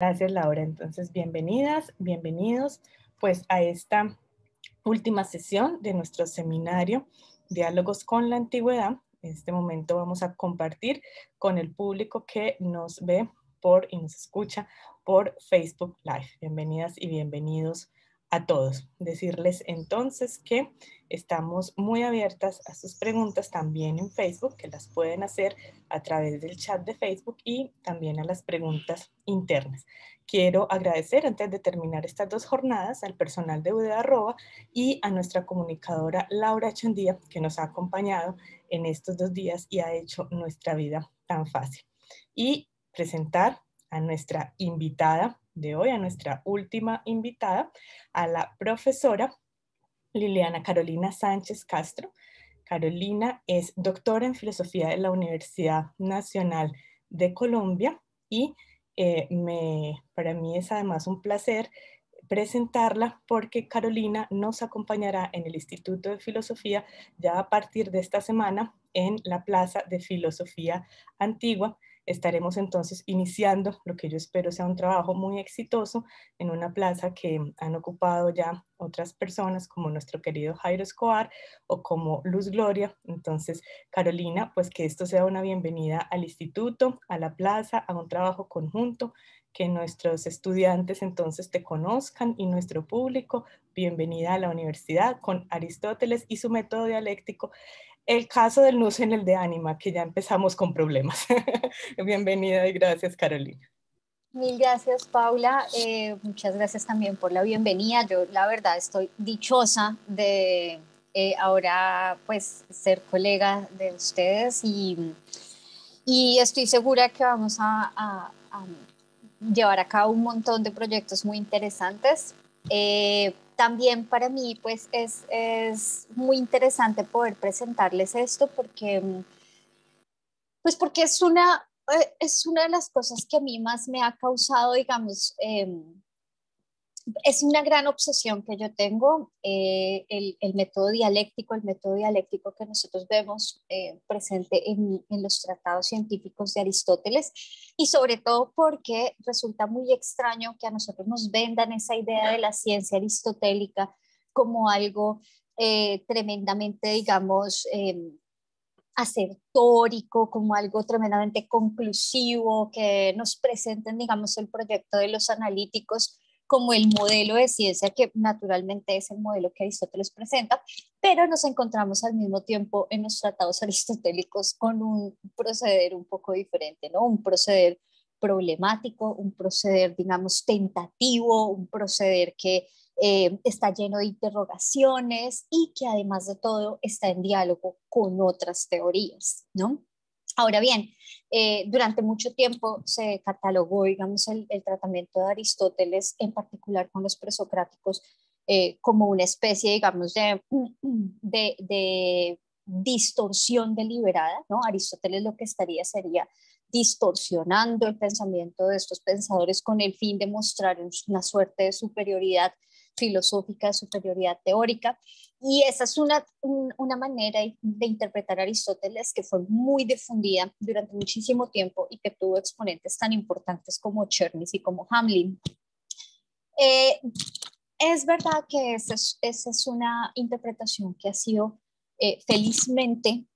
Gracias, Laura. Entonces, bienvenidas, bienvenidos pues a esta última sesión de nuestro seminario Diálogos con la Antigüedad. En este momento vamos a compartir con el público que nos ve y nos escucha por Facebook Live. Bienvenidas y bienvenidos a todos. Decirles entonces que estamos muy abiertas a sus preguntas también en Facebook, que las pueden hacer a través del chat de Facebook y también a las preguntas internas. Quiero agradecer antes de terminar estas dos jornadas al personal de UD Arroba y a nuestra comunicadora Laura Chandía, que nos ha acompañado en estos 2 días y ha hecho nuestra vida tan fácil. Y presentar a nuestra invitada de hoy, a nuestra última invitada, a la profesora Liliana Carolina Sánchez Castro. Carolina es doctora en filosofía de la Universidad Nacional de Colombia y para mí es además un placer presentarla porque Carolina nos acompañará en el Instituto de Filosofía ya a partir de esta semana en la Plaza de Filosofía Antigua. Estaremos entonces iniciando lo que yo espero sea un trabajo muy exitoso en una plaza que han ocupado ya otras personas como nuestro querido Jairo Escobar o como Luz Gloria. Entonces, Carolina, pues que esto sea una bienvenida al instituto, a la plaza, a un trabajo conjunto, que nuestros estudiantes entonces te conozcan y nuestro público. Bienvenida a la universidad con Aristóteles y su método dialéctico. El caso del nus en el de ánima, que ya empezamos con problemas. Bienvenida y gracias, Carolina. Mil gracias, Paula. Muchas gracias también por la bienvenida. Yo, la verdad, estoy dichosa de ahora, pues, ser colega de ustedes y estoy segura que vamos a llevar a cabo un montón de proyectos muy interesantes. También para mí, pues, es muy interesante poder presentarles esto porque es una de las cosas que a mí más me ha causado, digamos, es una gran obsesión que yo tengo, el método dialéctico, que nosotros vemos presente en los tratados científicos de Aristóteles, y sobre todo porque resulta muy extraño que a nosotros nos vendan esa idea de la ciencia aristotélica como algo tremendamente, digamos, asertórico, como algo tremendamente conclusivo, que nos presenten, digamos, el proyecto de los analíticos como el modelo de ciencia que naturalmente es el modelo que Aristóteles presenta, pero nos encontramos al mismo tiempo en los tratados aristotélicos con un proceder un poco diferente, ¿no? Un proceder problemático, un proceder, digamos, tentativo, un proceder que está lleno de interrogaciones y que además de todo está en diálogo con otras teorías, ¿no? Ahora bien, durante mucho tiempo se catalogó, digamos, el tratamiento de Aristóteles, en particular con los presocráticos, como una especie, digamos, de distorsión deliberada, ¿no? Aristóteles lo que estaría sería distorsionando el pensamiento de estos pensadores con el fin de mostrar una suerte de superioridad filosófica, de superioridad teórica. Y esa es una manera de interpretar a Aristóteles que fue muy difundida durante muchísimo tiempo y que tuvo exponentes tan importantes como Chernis y como Hamlin. Es verdad que esa es una interpretación que ha sido felizmente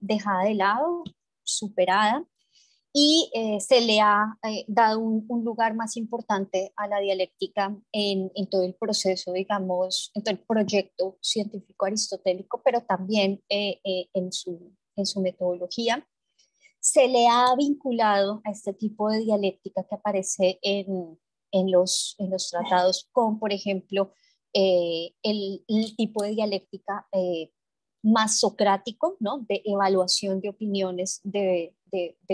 dejada de lado, superada, y se le ha dado un lugar más importante a la dialéctica en todo el proceso, digamos, en todo el proyecto científico aristotélico, pero también en su metodología. Se le ha vinculado a este tipo de dialéctica que aparece en los tratados, con, por ejemplo, el tipo de dialéctica más socrático, ¿no? De evaluación de opiniones de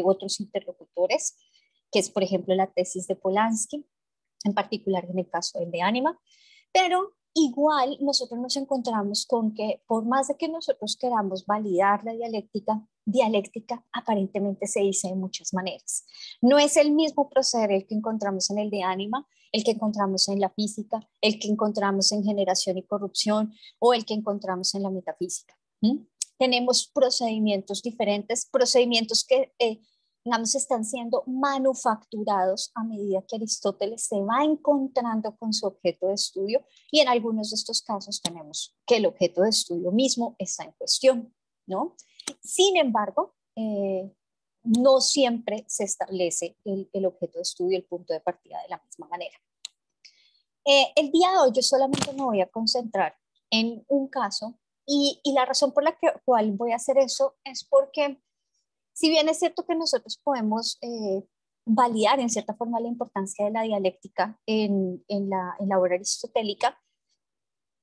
otros interlocutores, que es, por ejemplo, la tesis de Polanski, en particular en el caso del de Ánima, pero igual nosotros nos encontramos con que por más de que nosotros queramos validar la dialéctica aparentemente se dice de muchas maneras. No es el mismo proceder el que encontramos en el de Ánima, el que encontramos en la física, el que encontramos en generación y corrupción o el que encontramos en la metafísica. ¿Mm? Tenemos procedimientos diferentes, procedimientos que digamos, están siendo manufacturados a medida que Aristóteles se va encontrando con su objeto de estudio, y en algunos de estos casos tenemos que el objeto de estudio mismo está en cuestión, ¿no? Sin embargo, no siempre se establece el objeto de estudio, el punto de partida de la misma manera. El día de hoy yo solamente me voy a concentrar en un caso, y la razón por la cual voy a hacer eso es porque, si bien es cierto que nosotros podemos validar en cierta forma la importancia de la dialéctica en la obra aristotélica,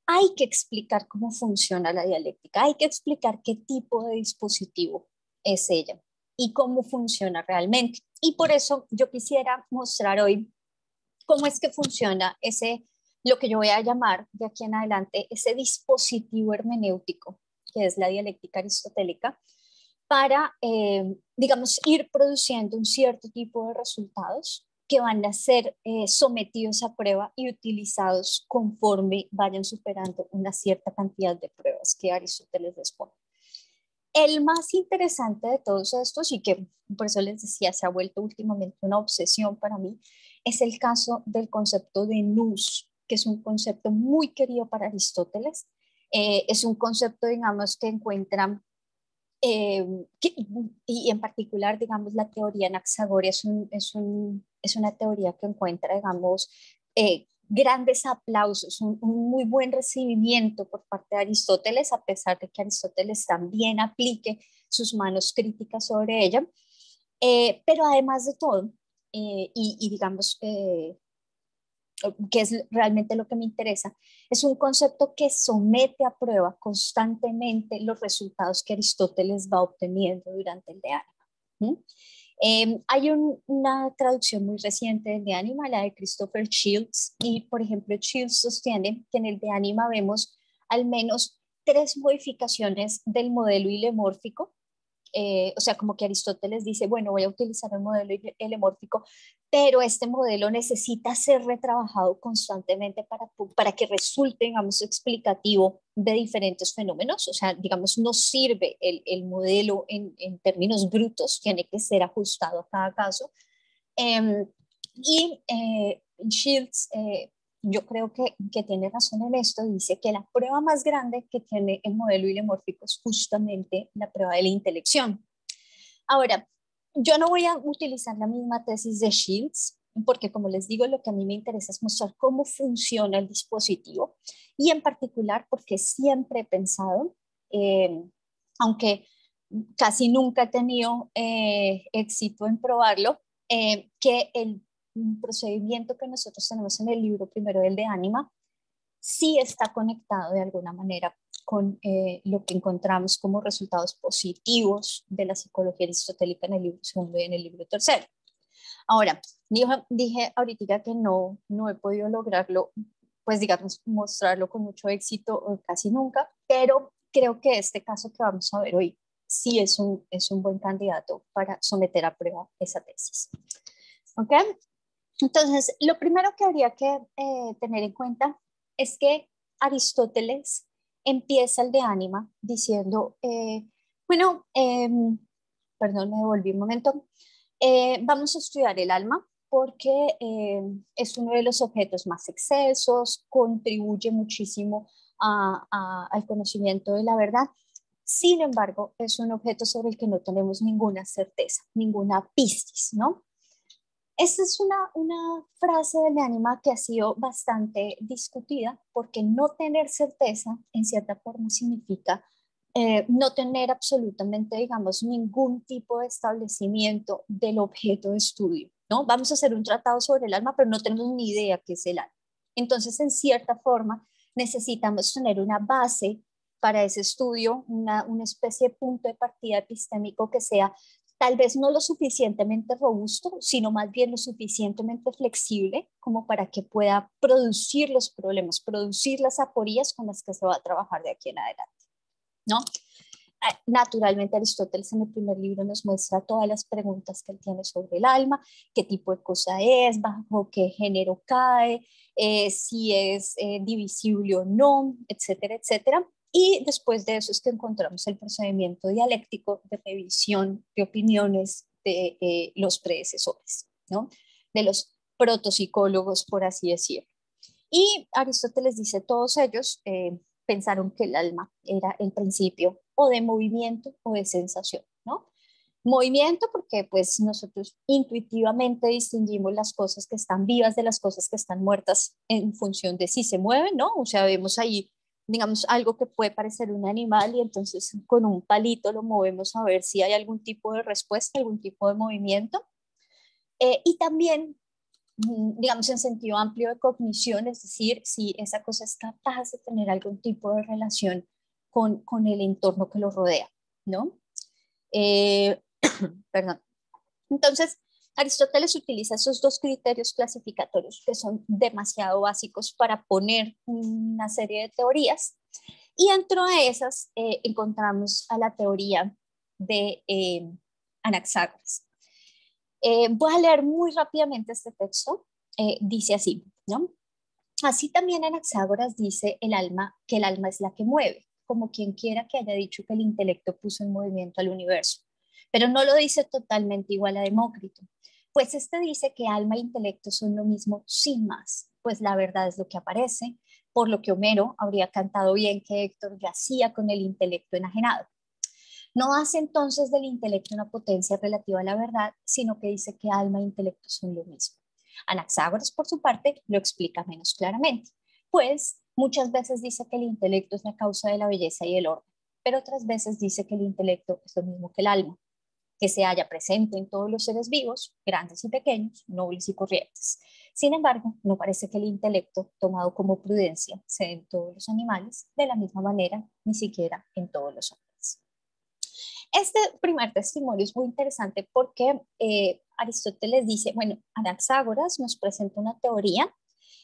hay que explicar cómo funciona la dialéctica, hay que explicar qué tipo de dispositivo es ella y cómo funciona realmente. Y por eso yo quisiera mostrar hoy cómo es que funciona lo que yo voy a llamar de aquí en adelante, ese dispositivo hermenéutico, que es la dialéctica aristotélica, para, digamos, ir produciendo un cierto tipo de resultados que van a ser sometidos a prueba y utilizados conforme vayan superando una cierta cantidad de pruebas que Aristóteles les pone. El más interesante de todos estos, y que por eso les decía, se ha vuelto últimamente una obsesión para mí, es el caso del concepto de nous, que es un concepto muy querido para Aristóteles. Es un concepto, digamos, que encuentra, y en particular, digamos, la teoría anaxagoria es una teoría que encuentra, digamos, grandes aplausos, un muy buen recibimiento por parte de Aristóteles, a pesar de que Aristóteles también aplique sus manos críticas sobre ella. Pero además de todo, digamos que es realmente lo que me interesa, es un concepto que somete a prueba constantemente los resultados que Aristóteles va obteniendo durante el de ánima. Hay una traducción muy reciente del de ánima, la de Christopher Shields, y por ejemplo Shields sostiene que en el de ánima vemos al menos 3 modificaciones del modelo hilemórfico. O sea, como que Aristóteles dice, bueno, voy a utilizar el modelo hilemórfico, pero este modelo necesita ser retrabajado constantemente para que resulte, digamos, explicativo de diferentes fenómenos. O sea, digamos, no sirve el modelo en términos brutos, tiene que ser ajustado a cada caso. Shields, yo creo que tiene razón en esto, dice que la prueba más grande que tiene el modelo hilemórfico es justamente la prueba de la intelección. Ahora, yo no voy a utilizar la misma tesis de Shields, porque como les digo, lo que a mí me interesa es mostrar cómo funciona el dispositivo, y en particular porque siempre he pensado, aunque casi nunca he tenido éxito en probarlo, que el procedimiento que nosotros tenemos en el libro primero, el de ánima, sí está conectado de alguna manera con lo que encontramos como resultados positivos de la psicología aristotélica en el libro segundo y en el libro tercero. Ahora, dije ahorita que no he podido lograrlo, pues digamos, mostrarlo con mucho éxito casi nunca, pero creo que este caso que vamos a ver hoy sí es un buen candidato para someter a prueba esa tesis. ¿Ok? Entonces, lo primero que habría que tener en cuenta es que Aristóteles empieza el de ánima diciendo, perdón, me devolví un momento, vamos a estudiar el alma porque es uno de los objetos más excelsos, contribuye muchísimo al conocimiento de la verdad. Sin embargo, es un objeto sobre el que no tenemos ninguna certeza, ninguna pistis, ¿no? Esta es una frase de ánima que ha sido bastante discutida, porque no tener certeza en cierta forma significa no tener absolutamente, digamos, ningún tipo de establecimiento del objeto de estudio, ¿no? Vamos a hacer un tratado sobre el alma, pero no tenemos ni idea qué es el alma. Entonces, en cierta forma, necesitamos tener una base para ese estudio, una especie de punto de partida epistémico que sea tal vez no lo suficientemente robusto, sino más bien lo suficientemente flexible como para que pueda producir los problemas, producir las aporías con las que se va a trabajar de aquí en adelante, ¿no? Naturalmente, Aristóteles en el primer libro nos muestra todas las preguntas que él tiene sobre el alma, qué tipo de cosa es, bajo qué género cae, si es divisible o no, etcétera, etcétera. Y después de eso es que encontramos el procedimiento dialéctico de revisión de opiniones de los predecesores, ¿no? De los protopsicólogos, por así decirlo. Y Aristóteles dice, todos ellos pensaron que el alma era el principio o de movimiento o de sensación, ¿no? Movimiento porque pues nosotros intuitivamente distinguimos las cosas que están vivas de las cosas que están muertas en función de si se mueven, ¿no? O sea, vemos ahí, digamos, algo que puede parecer un animal y entonces con un palito lo movemos a ver si hay algún tipo de respuesta, algún tipo de movimiento. Y también digamos, en sentido amplio de cognición, es decir, si esa cosa es capaz de tener algún tipo de relación con el entorno que lo rodea, ¿no? Eh, perdón. Entonces, Aristóteles utiliza esos dos criterios clasificatorios que son demasiado básicos para poner una serie de teorías. Y dentro de esas encontramos a la teoría de Anaxágoras. Voy a leer muy rápidamente este texto. Dice así, ¿no? Así también Anaxágoras dice que el alma es la que mueve, como quien quiera que haya dicho que el intelecto puso en movimiento al universo. Pero no lo dice totalmente igual a Demócrito, pues este dice que alma e intelecto son lo mismo sin más, pues la verdad es lo que aparece, por lo que Homero habría cantado bien que Héctor yacía con el intelecto enajenado. No hace entonces del intelecto una potencia relativa a la verdad, sino que dice que alma e intelecto son lo mismo. Anaxágoras, por su parte, lo explica menos claramente, pues muchas veces dice que el intelecto es la causa de la belleza y el orden, pero otras veces dice que el intelecto es lo mismo que el alma, que se halla presente en todos los seres vivos, grandes y pequeños, nobles y corrientes. Sin embargo, no parece que el intelecto, tomado como prudencia, se dé en todos los animales de la misma manera, ni siquiera en todos los hombres. Este primer testimonio es muy interesante porque Aristóteles dice, bueno, Anaxágoras nos presenta una teoría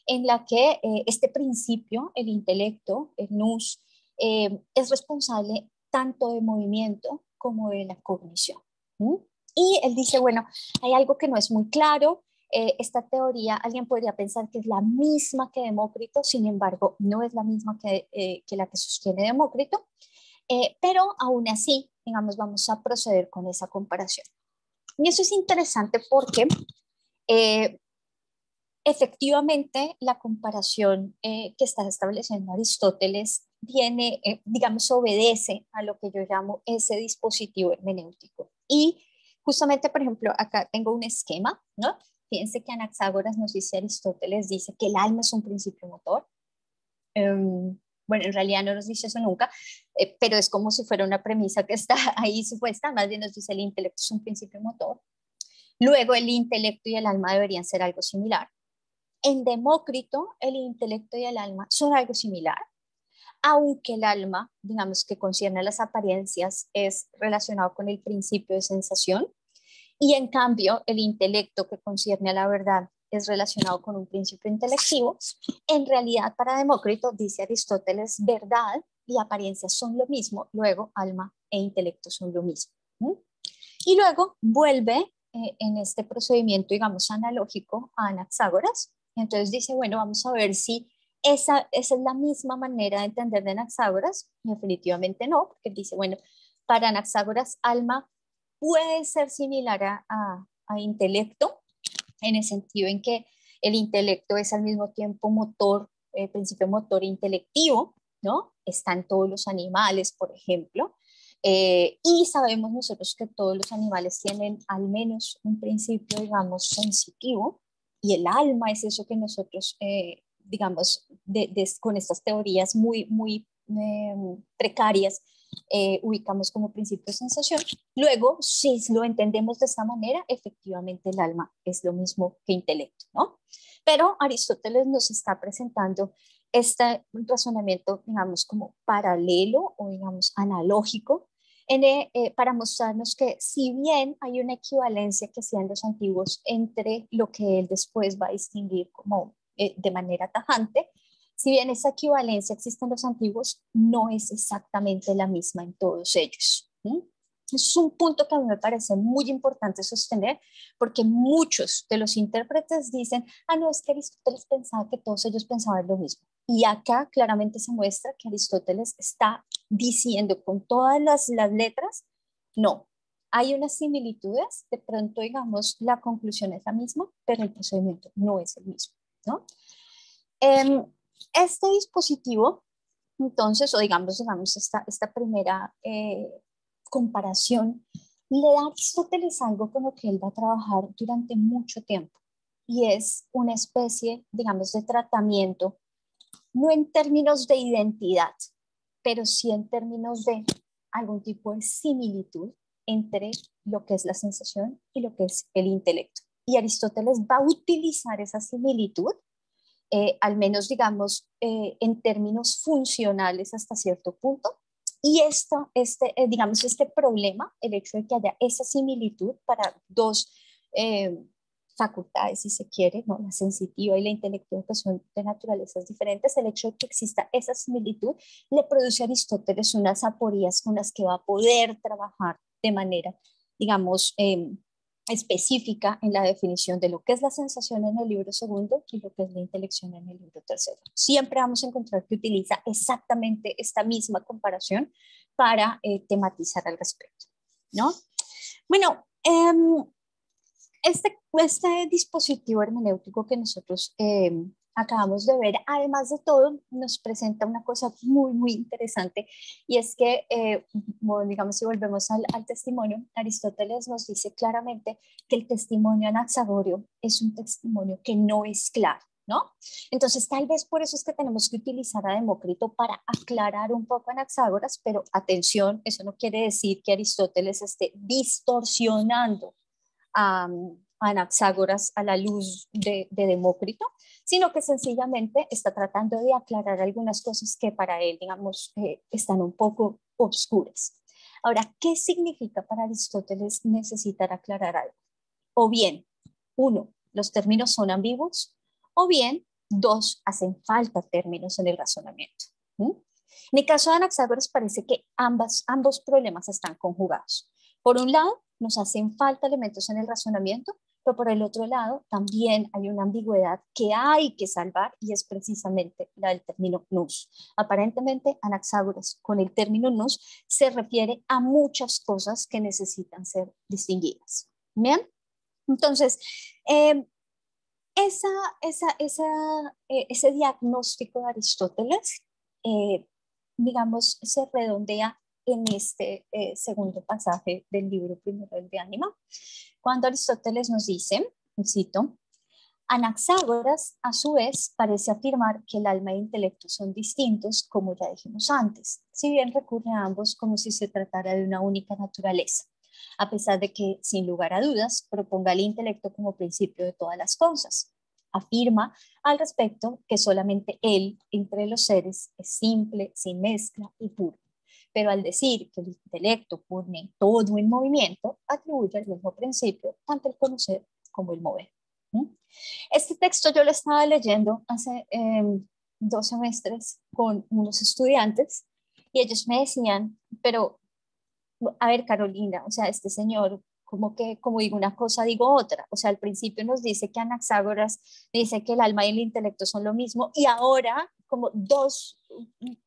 en la que este principio, el intelecto, el nous, es responsable tanto de movimiento como de la cognición. ¿Mm? Y él dice, bueno, hay algo que no es muy claro. Esta teoría, alguien podría pensar que es la misma que Demócrito, sin embargo, no es la misma que la que sostiene Demócrito. Pero aún así, digamos, vamos a proceder con esa comparación. Y eso es interesante porque eh, efectivamente la comparación que está estableciendo Aristóteles tiene, digamos, obedece a lo que yo llamo ese dispositivo hermenéutico. Y justamente, por ejemplo, acá tengo un esquema, ¿no? Fíjense que Anaxágoras nos dice, Aristóteles dice que el alma es un principio motor. Bueno, en realidad no nos dice eso nunca, pero es como si fuera una premisa que está ahí supuesta, más bien nos dice el intelecto es un principio motor. Luego el intelecto y el alma deberían ser algo similar. En Demócrito, el intelecto y el alma son algo similar, aunque el alma, digamos que concierne a las apariencias, es relacionado con el principio de sensación, y en cambio el intelecto que concierne a la verdad es relacionado con un principio intelectivo. En realidad, para Demócrito, dice Aristóteles, verdad y apariencia son lo mismo, luego alma e intelecto son lo mismo. Y luego vuelve en este procedimiento, digamos, analógico a Anaxágoras. Entonces dice, bueno, vamos a ver si esa es la misma manera de entender de Anaxágoras. Definitivamente no, porque dice, bueno, para Anaxágoras, alma puede ser similar a intelecto, en el sentido en que el intelecto es al mismo tiempo motor, principio motor intelectivo, ¿no? Está en todos los animales, por ejemplo, y sabemos nosotros que todos los animales tienen al menos un principio, digamos, sensitivo, y el alma es eso que nosotros, digamos, con estas teorías muy precarias, ubicamos como principio de sensación. Luego, si lo entendemos de esta manera, efectivamente el alma es lo mismo que intelecto, ¿no? Pero Aristóteles nos está presentando este razonamiento, digamos, como paralelo o, digamos, analógico, para mostrarnos que si bien hay una equivalencia que hacían los antiguos entre lo que él después va a distinguir como de manera tajante, si bien esa equivalencia existe en los antiguos, no es exactamente la misma en todos ellos. Es un punto que a mí me parece muy importante sostener, porque muchos de los intérpretes dicen, no, es que Aristóteles pensaba que todos ellos pensaban lo mismo. Y acá claramente se muestra que Aristóteles está diciendo con todas las letras, no, Hay unas similitudes, de pronto, digamos, la conclusión es la misma, pero el procedimiento no es el mismo, ¿no? Este dispositivo, entonces, o digamos esta primera comparación, le da a Aristóteles algo con lo que él va a trabajar durante mucho tiempo, y es una especie, digamos, de tratamiento, no en términos de identidad, pero sí en términos de algún tipo de similitud entre lo que es la sensación y lo que es el intelecto. Y Aristóteles va a utilizar esa similitud, al menos digamos en términos funcionales hasta cierto punto. Y digamos, este problema, el hecho de que haya esa similitud para dos facultades, si se quiere, ¿no? La sensitiva y la intelectiva, que son de naturalezas diferentes, el hecho de que exista esa similitud le produce a Aristóteles unas aporías con las que va a poder trabajar de manera, digamos, específica en la definición de lo que es la sensación en el libro segundo y lo que es la intelección en el libro tercero. Siempre vamos a encontrar que utiliza exactamente esta misma comparación para tematizar al respecto, ¿no? Bueno, este dispositivo hermenéutico que nosotros acabamos de ver, además de todo, nos presenta una cosa muy, muy interesante, y es que, bueno, digamos, si volvemos al testimonio, Aristóteles nos dice claramente que el testimonio anaxagorio es un testimonio que no es claro, ¿no? Entonces, tal vez por eso es que tenemos que utilizar a Demócrito para aclarar un poco Anaxágoras, pero atención, eso no quiere decir que Aristóteles esté distorsionando a Anaxágoras a la luz de Demócrito, sino que sencillamente está tratando de aclarar algunas cosas que para él, digamos, están un poco obscuras. Ahora, ¿qué significa para Aristóteles necesitar aclarar algo? O bien, uno, los términos son ambiguos, o bien, dos, hacen falta términos en el razonamiento. En el caso de Anaxágoras parece que ambos problemas están conjugados. Por un lado, nos hacen falta elementos en el razonamiento, pero por el otro lado también hay una ambigüedad que hay que salvar, y es precisamente la del término nous. Aparentemente, Anaxágoras con el término nous se refiere a muchas cosas que necesitan ser distinguidas. ¿Bien? Entonces, ese diagnóstico de Aristóteles, digamos, se redondea en este segundo pasaje del libro primero de Ánima, cuando Aristóteles nos dice, cito, Anaxágoras, a su vez, parece afirmar que el alma e el intelecto son distintos, como ya dijimos antes, si bien recurre a ambos como si se tratara de una única naturaleza, a pesar de que, sin lugar a dudas, proponga el intelecto como principio de todas las cosas. Afirma al respecto que solamente él, entre los seres, es simple, sin mezcla y puro. Pero al decir que el intelecto pone todo en movimiento, atribuye el mismo principio tanto el conocer como el mover. Este texto yo lo estaba leyendo hace 2 semestres con unos estudiantes, y ellos me decían, pero a ver, Carolina, o sea, este señor, como que, como digo una cosa, digo otra. O sea, al principio nos dice que Anaxágoras dice que el alma y el intelecto son lo mismo, y ahora, como 2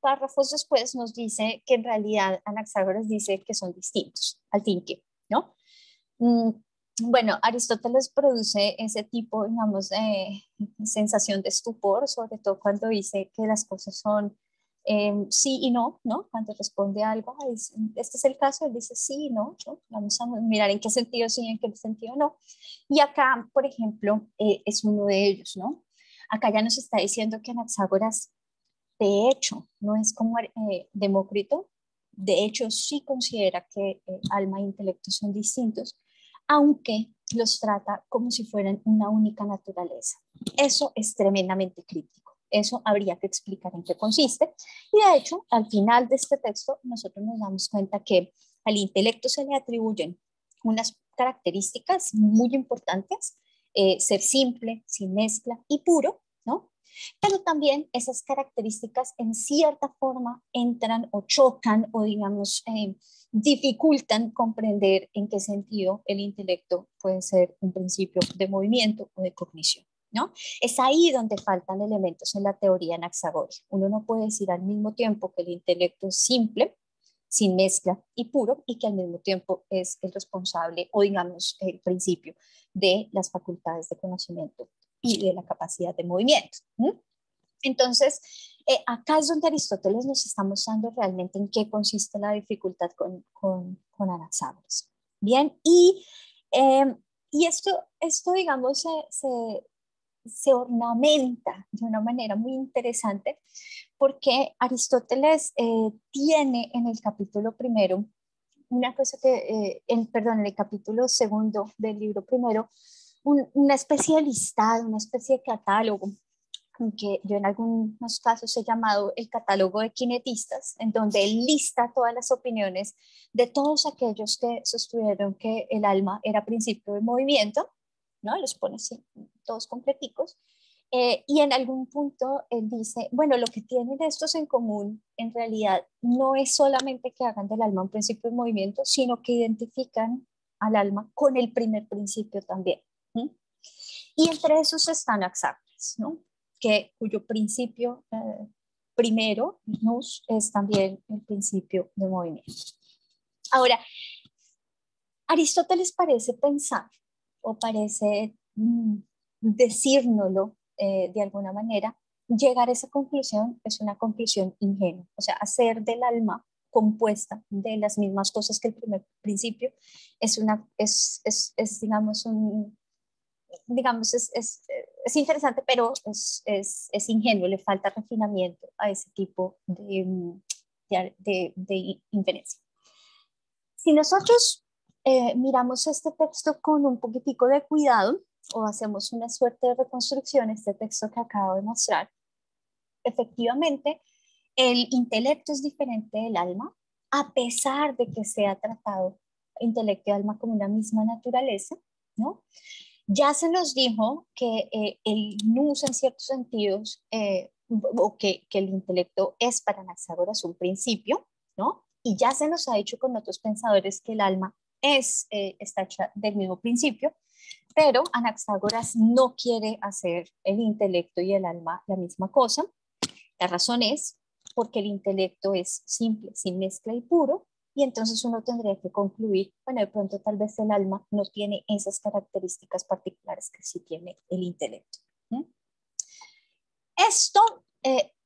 párrafos después, nos dice que en realidad Anaxágoras dice que son distintos. Al fin que, ¿no? Bueno, Aristóteles produce ese tipo, digamos, de sensación de estupor, sobre todo cuando dice que las cosas son sí y no, ¿no? Cuando responde a algo, este es el caso, él dice sí y no, ¿no? Vamos a mirar en qué sentido sí y en qué sentido no. Y acá, por ejemplo, es uno de ellos, ¿no? Acá ya nos está diciendo que Anaxágoras, de hecho, no es como Demócrito, de hecho sí considera que alma e intelecto son distintos, aunque los trata como si fueran una única naturaleza. Eso es tremendamente crítico. Eso habría que explicar en qué consiste. Y de hecho, al final de este texto, nosotros nos damos cuenta que al intelecto se le atribuyen unas características muy importantes, ser simple, sin mezcla y puro, ¿no? Pero también esas características en cierta forma entran o chocan o, digamos, dificultan comprender en qué sentido el intelecto puede ser un principio de movimiento o de cognición, ¿no? Es ahí donde faltan elementos en la teoría anaxagórica. Uno no puede decir al mismo tiempo que el intelecto es simple, sin mezcla y puro, y que al mismo tiempo es el responsable o digamos el principio de las facultades de conocimiento y de la capacidad de movimiento. Entonces, acá es donde Aristóteles nos está mostrando realmente en qué consiste la dificultad con Anaxágoras. Bien, eh, y esto digamos, se ornamenta de una manera muy interesante porque Aristóteles tiene en el capítulo primero una cosa que, perdón, en el capítulo segundo del libro primero, una especie de listado, una especie de catálogo, que yo en algunos casos he llamado el catálogo de kinetistas, en donde él lista todas las opiniones de todos aquellos que sostuvieron que el alma era principio de movimiento, ¿no? Los pone así, todos completicos. Y en algún punto él dice, bueno, lo que tienen estos en común en realidad no es solamente que hagan del alma un principio de movimiento, sino que identifican al alma con el primer principio también. ¿Sí? Y entre esos están Anaxágoras, ¿no? Cuyo principio primero, nous, es también el principio de movimiento. Ahora, Aristóteles parece pensar o parece decírnoslo de alguna manera, llegar a esa conclusión es una conclusión ingenua, o sea, hacer del alma compuesta de las mismas cosas que el primer principio digamos, es interesante, pero es ingenuo, le falta refinamiento a ese tipo de inferencia. Si nosotros miramos este texto con un poquitico de cuidado o hacemos una suerte de reconstrucción, este texto que acabo de mostrar, efectivamente el intelecto es diferente del alma, a pesar de que se ha tratado intelecto y alma como una misma naturaleza, ¿no? Ya se nos dijo que el nous en ciertos sentidos, o que el intelecto es para Anaxágoras un principio, ¿no? Y ya se nos ha dicho con otros pensadores que el alma está hecha del mismo principio, pero Anaxágoras no quiere hacer el intelecto y el alma la misma cosa. La razón es porque el intelecto es simple, sin mezcla y puro, y entonces uno tendría que concluir, bueno, de pronto tal vez el alma no tiene esas características particulares que sí tiene el intelecto. Esto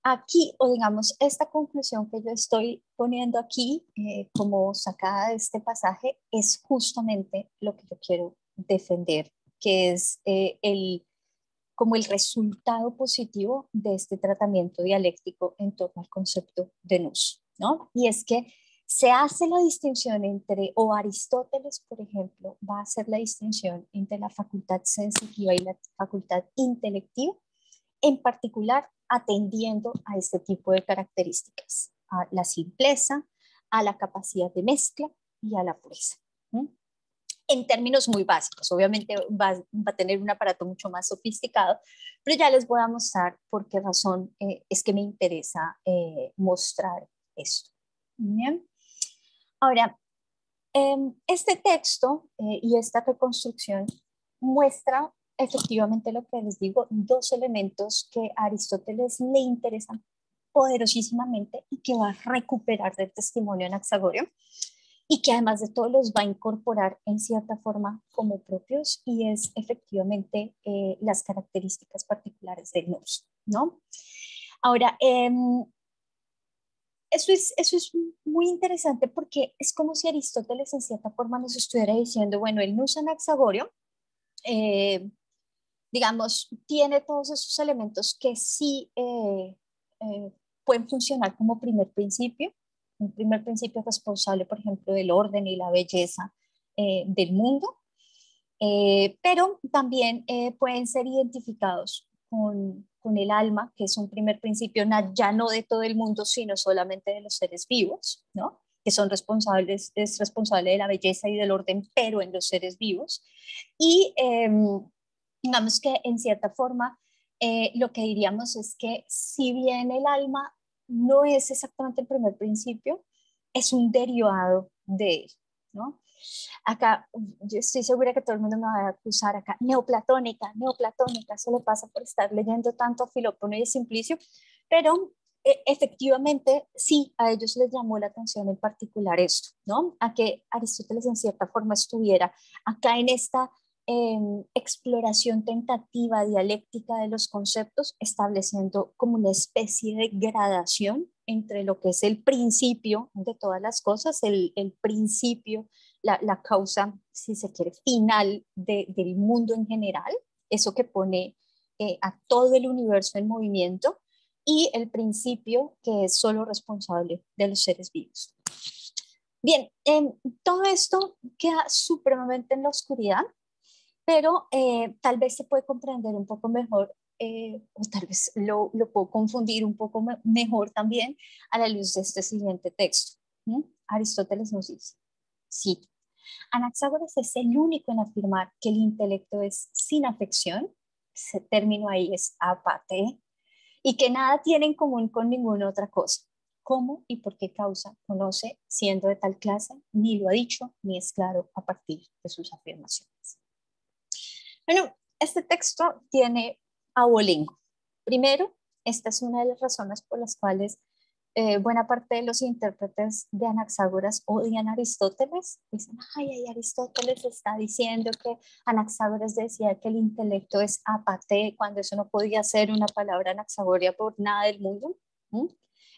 aquí, o digamos, esta conclusión que yo estoy poniendo aquí como sacada de este pasaje es justamente lo que yo quiero defender, que es como el resultado positivo de este tratamiento dialéctico en torno al concepto de nous, ¿no? Y es que se hace la distinción entre, o Aristóteles, por ejemplo, va a hacer la distinción entre la facultad sensitiva y la facultad intelectiva, en particular atendiendo a este tipo de características, a la simpleza, a la capacidad de mezcla y a la pureza. En términos muy básicos, obviamente va a tener un aparato mucho más sofisticado, pero ya les voy a mostrar por qué razón es que me interesa mostrar esto. Bien. Ahora, este texto y esta reconstrucción muestra efectivamente lo que les digo, dos elementos que a Aristóteles le interesan poderosísimamente y que va a recuperar del testimonio anaxagorio y que además de todo los va a incorporar en cierta forma como propios, y es efectivamente las características particulares del nous, ¿no? Ahora, eso es muy interesante porque es como si Aristóteles en cierta forma nos estuviera diciendo, bueno, el nous anaxagorio, digamos, tiene todos esos elementos que sí pueden funcionar como primer principio, un primer principio responsable, por ejemplo, del orden y la belleza del mundo, pero también pueden ser identificados con el alma, que es un primer principio ya no de todo el mundo, sino solamente de los seres vivos, ¿no? Que son responsables, es responsable de la belleza y del orden, pero en los seres vivos. Y digamos que en cierta forma lo que diríamos es que si bien el alma no es exactamente el primer principio, es un derivado de él, ¿no? Acá, yo estoy segura que todo el mundo me va a acusar acá, neoplatónica, eso le pasa por estar leyendo tanto a Filópono y Simplicio, pero efectivamente, sí, a ellos les llamó la atención en particular esto, ¿no? A que Aristóteles en cierta forma estuviera acá en esta exploración tentativa dialéctica de los conceptos, estableciendo como una especie de gradación entre lo que es el principio de todas las cosas, el principio, la causa, si se quiere, final del mundo en general, eso que pone a todo el universo en movimiento, y el principio que es solo responsable de los seres vivos. Bien, todo esto queda supremamente en la oscuridad, pero tal vez se puede comprender un poco mejor, o tal vez lo puedo confundir un poco mejor también a la luz de este siguiente texto. Aristóteles nos dice, sí, Anaxágoras es el único en afirmar que el intelecto es sin afección, ese término ahí es apate, y que nada tiene en común con ninguna otra cosa. ¿Cómo y por qué causa conoce, siendo de tal clase? Ni lo ha dicho, ni es claro a partir de sus afirmaciones. Bueno, este texto tiene abolengo. Primero, esta es una de las razones por las cuales buena parte de los intérpretes de Anaxágoras odian a Aristóteles. Dicen, ay, Aristóteles está diciendo que Anaxágoras decía que el intelecto es apate, cuando eso no podía ser una palabra anaxagoria por nada del mundo.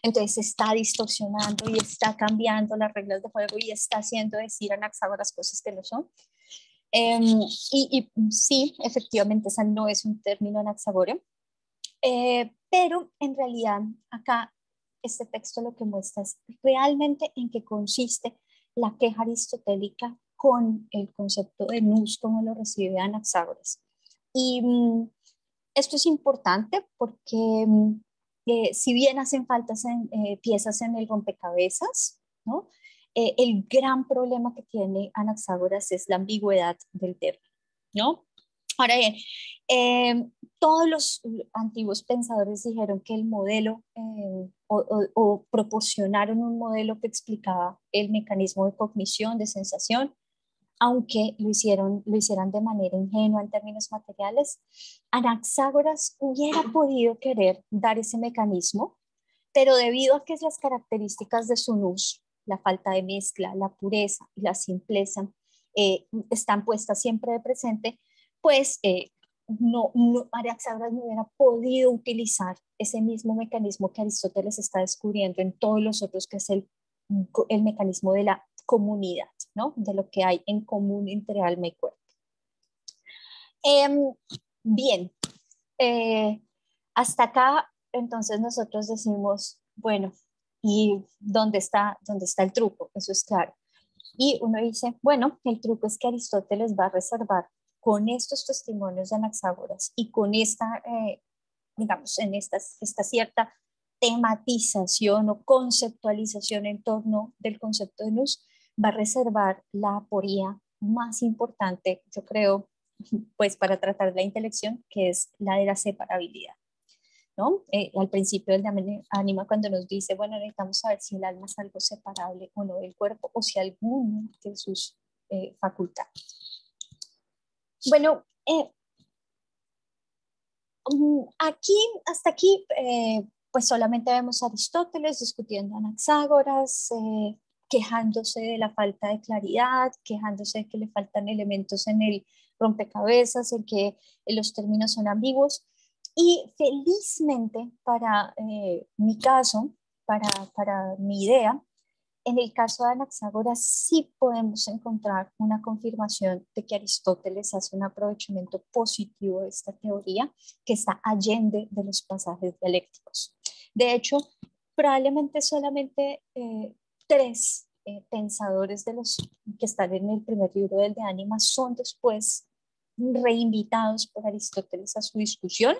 Entonces está distorsionando y está cambiando las reglas de juego y está haciendo decir a Anaxágoras cosas que no son. Y sí, efectivamente, esa no es un término anaxagóreo, pero en realidad acá este texto lo que muestra es realmente en qué consiste la queja aristotélica con el concepto de nous como lo recibe Anaxágoras. Y esto es importante porque si bien hacen falta piezas en el rompecabezas, ¿no? El gran problema que tiene Anaxágoras es la ambigüedad del término, ¿no? Ahora bien, todos los antiguos pensadores dijeron que el modelo o proporcionaron un modelo que explicaba el mecanismo de cognición, de sensación, aunque lo hicieran de manera ingenua en términos materiales. Anaxágoras hubiera podido querer dar ese mecanismo, pero debido a que las características de su nous, la falta de mezcla, la pureza y la simpleza, están puestas siempre de presente, pues Anaxágoras no hubiera podido utilizar ese mismo mecanismo que Aristóteles está descubriendo en todos los otros, que es el mecanismo de la comunidad, ¿no? De lo que hay en común entre alma y cuerpo. Bien, hasta acá entonces nosotros decimos, bueno, ¿y dónde está el truco? Eso es claro. Y uno dice, bueno, el truco es que Aristóteles va a reservar con estos testimonios de Anaxágoras y con esta, digamos, en esta cierta tematización o conceptualización en torno del concepto de nous, va a reservar la aporía más importante, yo creo, pues para tratar la intelección, que es la de la separabilidad, ¿no? Al principio del ánima, cuando nos dice, bueno, necesitamos saber si el alma es algo separable o no del cuerpo, o si alguna de sus facultades. Bueno, hasta aquí, pues solamente vemos a Aristóteles discutiendo Anaxágoras, quejándose de la falta de claridad, quejándose de que le faltan elementos en el rompecabezas, en que los términos son ambiguos. Y felizmente para mi caso, para mi idea, en el caso de Anaxágoras sí podemos encontrar una confirmación de que Aristóteles hace un aprovechamiento positivo de esta teoría que está allende de los pasajes dialécticos. De hecho, probablemente solamente tres pensadores de los que están en el primer libro del De Anima son después reinvitados por Aristóteles a su discusión,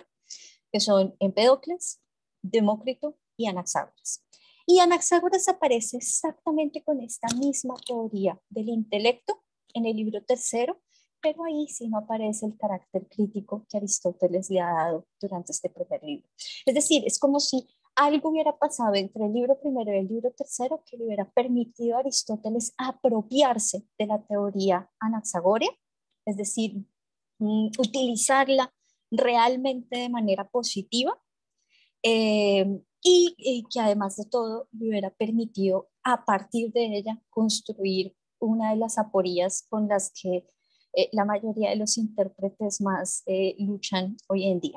que son Empedocles, Demócrito y Anaxágoras. Y Anaxágoras aparece exactamente con esta misma teoría del intelecto en el libro tercero, pero ahí sí no aparece el carácter crítico que Aristóteles le ha dado durante este primer libro. Es decir, es como si algo hubiera pasado entre el libro primero y el libro tercero que le hubiera permitido a Aristóteles apropiarse de la teoría anaxagórea, es decir, utilizarla realmente de manera positiva, y que además de todo le hubiera permitido a partir de ella construir una de las aporías con las que la mayoría de los intérpretes más luchan hoy en día.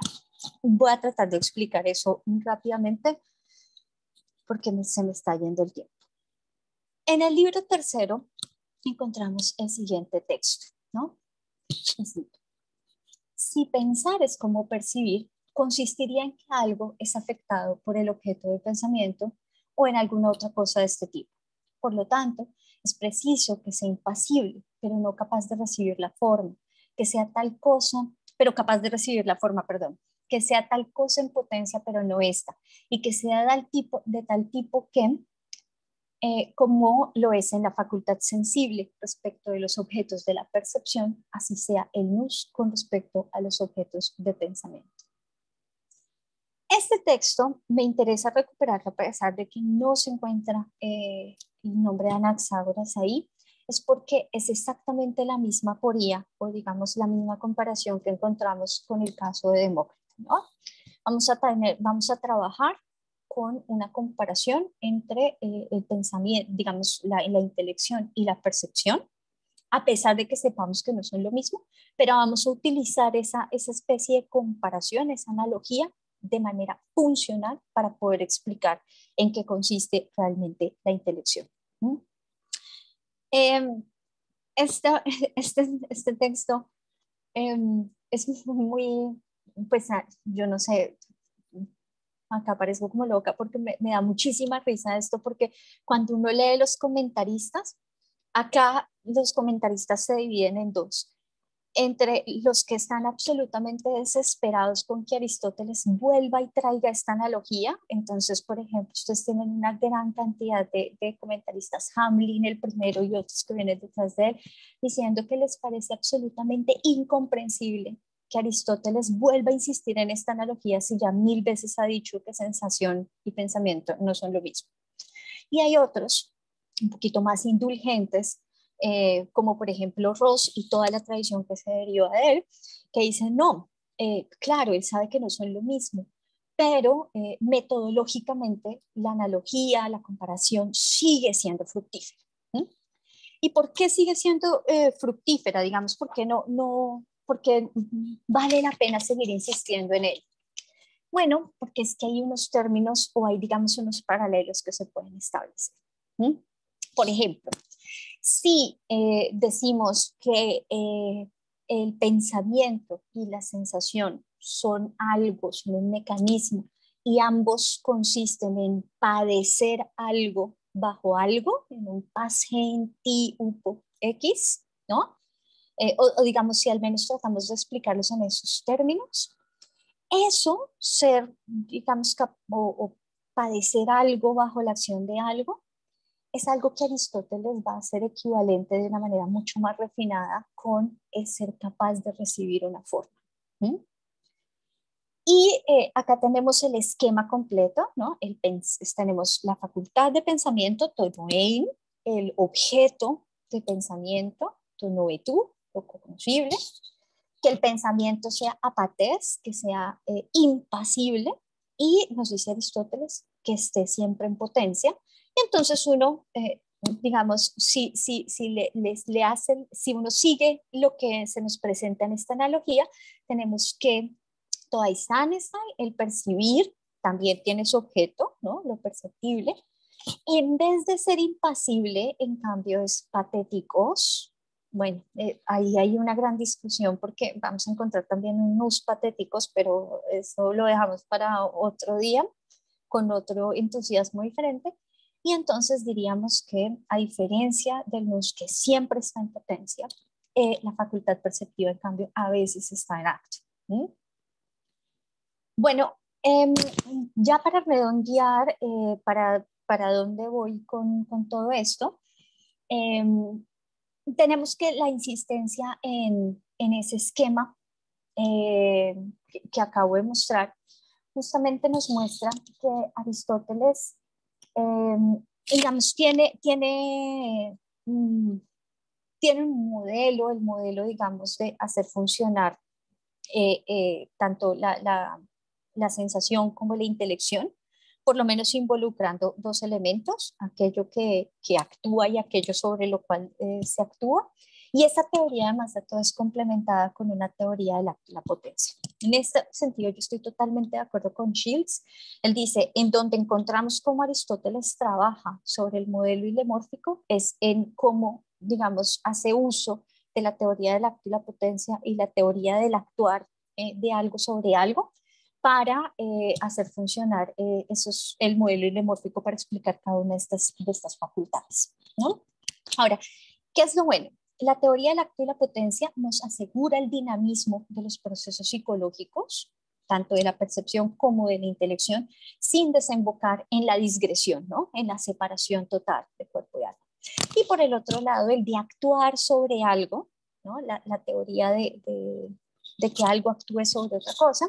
Voy a tratar de explicar eso rápidamente porque se me está yendo el tiempo. En el libro tercero encontramos el siguiente texto, ¿no? Si pensar es como percibir, consistiría en que algo es afectado por el objeto de pensamiento o en alguna otra cosa de este tipo. Por lo tanto, es preciso que sea impasible, pero no capaz de recibir la forma, que sea tal cosa, pero capaz de recibir la forma, perdón, que sea tal cosa en potencia, pero no esta, y que sea de tal tipo que como lo es en la facultad sensible respecto de los objetos de la percepción, así sea el nous con respecto a los objetos de pensamiento. Este texto me interesa recuperarlo a pesar de que no se encuentra el nombre de Anaxágoras ahí, es porque es exactamente la misma aporía o digamos la misma comparación que encontramos con el caso de Demócrito, ¿no? Vamos a trabajar con una comparación entre el pensamiento, digamos, la intelección y la percepción, a pesar de que sepamos que no son lo mismo, pero vamos a utilizar esa especie de comparación, esa analogía, de manera funcional para poder explicar en qué consiste realmente la intelección. ¿Mm? Este, este texto es muy, pues yo no sé, acá parezco como loca porque me da muchísima risa esto, porque cuando uno lee los comentaristas, acá los comentaristas se dividen en dos, entre los que están absolutamente desesperados con que Aristóteles vuelva y traiga esta analogía. Entonces, por ejemplo, ustedes tienen una gran cantidad de comentaristas, Hamlin el primero y otros que vienen detrás de él, diciendo que les parece absolutamente incomprensible que Aristóteles vuelva a insistir en esta analogía si ya 1000 veces ha dicho que sensación y pensamiento no son lo mismo. Y hay otros, un poquito más indulgentes, como por ejemplo Ross y toda la tradición que se deriva de él, que dicen, no, claro, él sabe que no son lo mismo, pero metodológicamente la analogía, la comparación sigue siendo fructífera. ¿Sí? ¿Y por qué sigue siendo fructífera? Digamos, porque vale la pena seguir insistiendo en él. Bueno, porque es que hay unos términos o hay, digamos, unos paralelos que se pueden establecer. ¿Mm? Por ejemplo, si decimos que el pensamiento y la sensación son algo, son un mecanismo, y ambos consisten en padecer algo bajo algo, en un pasenti upo x, ¿no? O digamos, si al menos tratamos de explicarlos en esos términos, eso, ser, digamos, o padecer algo bajo la acción de algo, es algo que Aristóteles va a ser equivalente de una manera mucho más refinada con el ser capaz de recibir una forma. ¿Mm? Y acá tenemos el esquema completo, ¿no? Tenemos la facultad de pensamiento, tonoein, el objeto de pensamiento, tonoetu, lo conocible, que el pensamiento sea apatés, que sea impasible, y nos dice Aristóteles que esté siempre en potencia. Entonces uno, digamos, si uno sigue lo que se nos presenta en esta analogía, tenemos que todo Einstein, el percibir, también tiene su objeto, ¿no? Lo perceptible. En vez de ser impasible, en cambio es patéticos. Bueno, ahí hay una gran discusión porque vamos a encontrar también unos patéticos, pero eso lo dejamos para otro día con otro entusiasmo diferente. Y entonces diríamos que a diferencia del nous que siempre está en potencia, la facultad perceptiva en cambio a veces está en acto. ¿Mm? Bueno, ya para redondear, para dónde voy con todo esto, tenemos que la insistencia en ese esquema que acabo de mostrar, justamente nos muestra que Aristóteles, digamos, tiene un modelo, el modelo, digamos, de hacer funcionar tanto la sensación como la intelección, por lo menos involucrando dos elementos, aquello que actúa y aquello sobre lo cual se actúa. Y esa teoría, además de todo, es complementada con una teoría de la potencia. En este sentido, yo estoy totalmente de acuerdo con Shields. Él dice, en donde encontramos cómo Aristóteles trabaja sobre el modelo hilemórfico es en cómo, digamos, hace uso de la teoría del acto y la potencia y la teoría del actuar de algo sobre algo para hacer funcionar el modelo hilemórfico para explicar cada una de estas facultades, ¿no? Ahora, ¿qué es lo bueno? La teoría del acto y la potencia nos asegura el dinamismo de los procesos psicológicos, tanto de la percepción como de la intelección, sin desembocar en la disgresión, ¿no? En la separación total de cuerpo y alma. Y por el otro lado, el de actuar sobre algo, ¿no? La teoría de que algo actúe sobre otra cosa,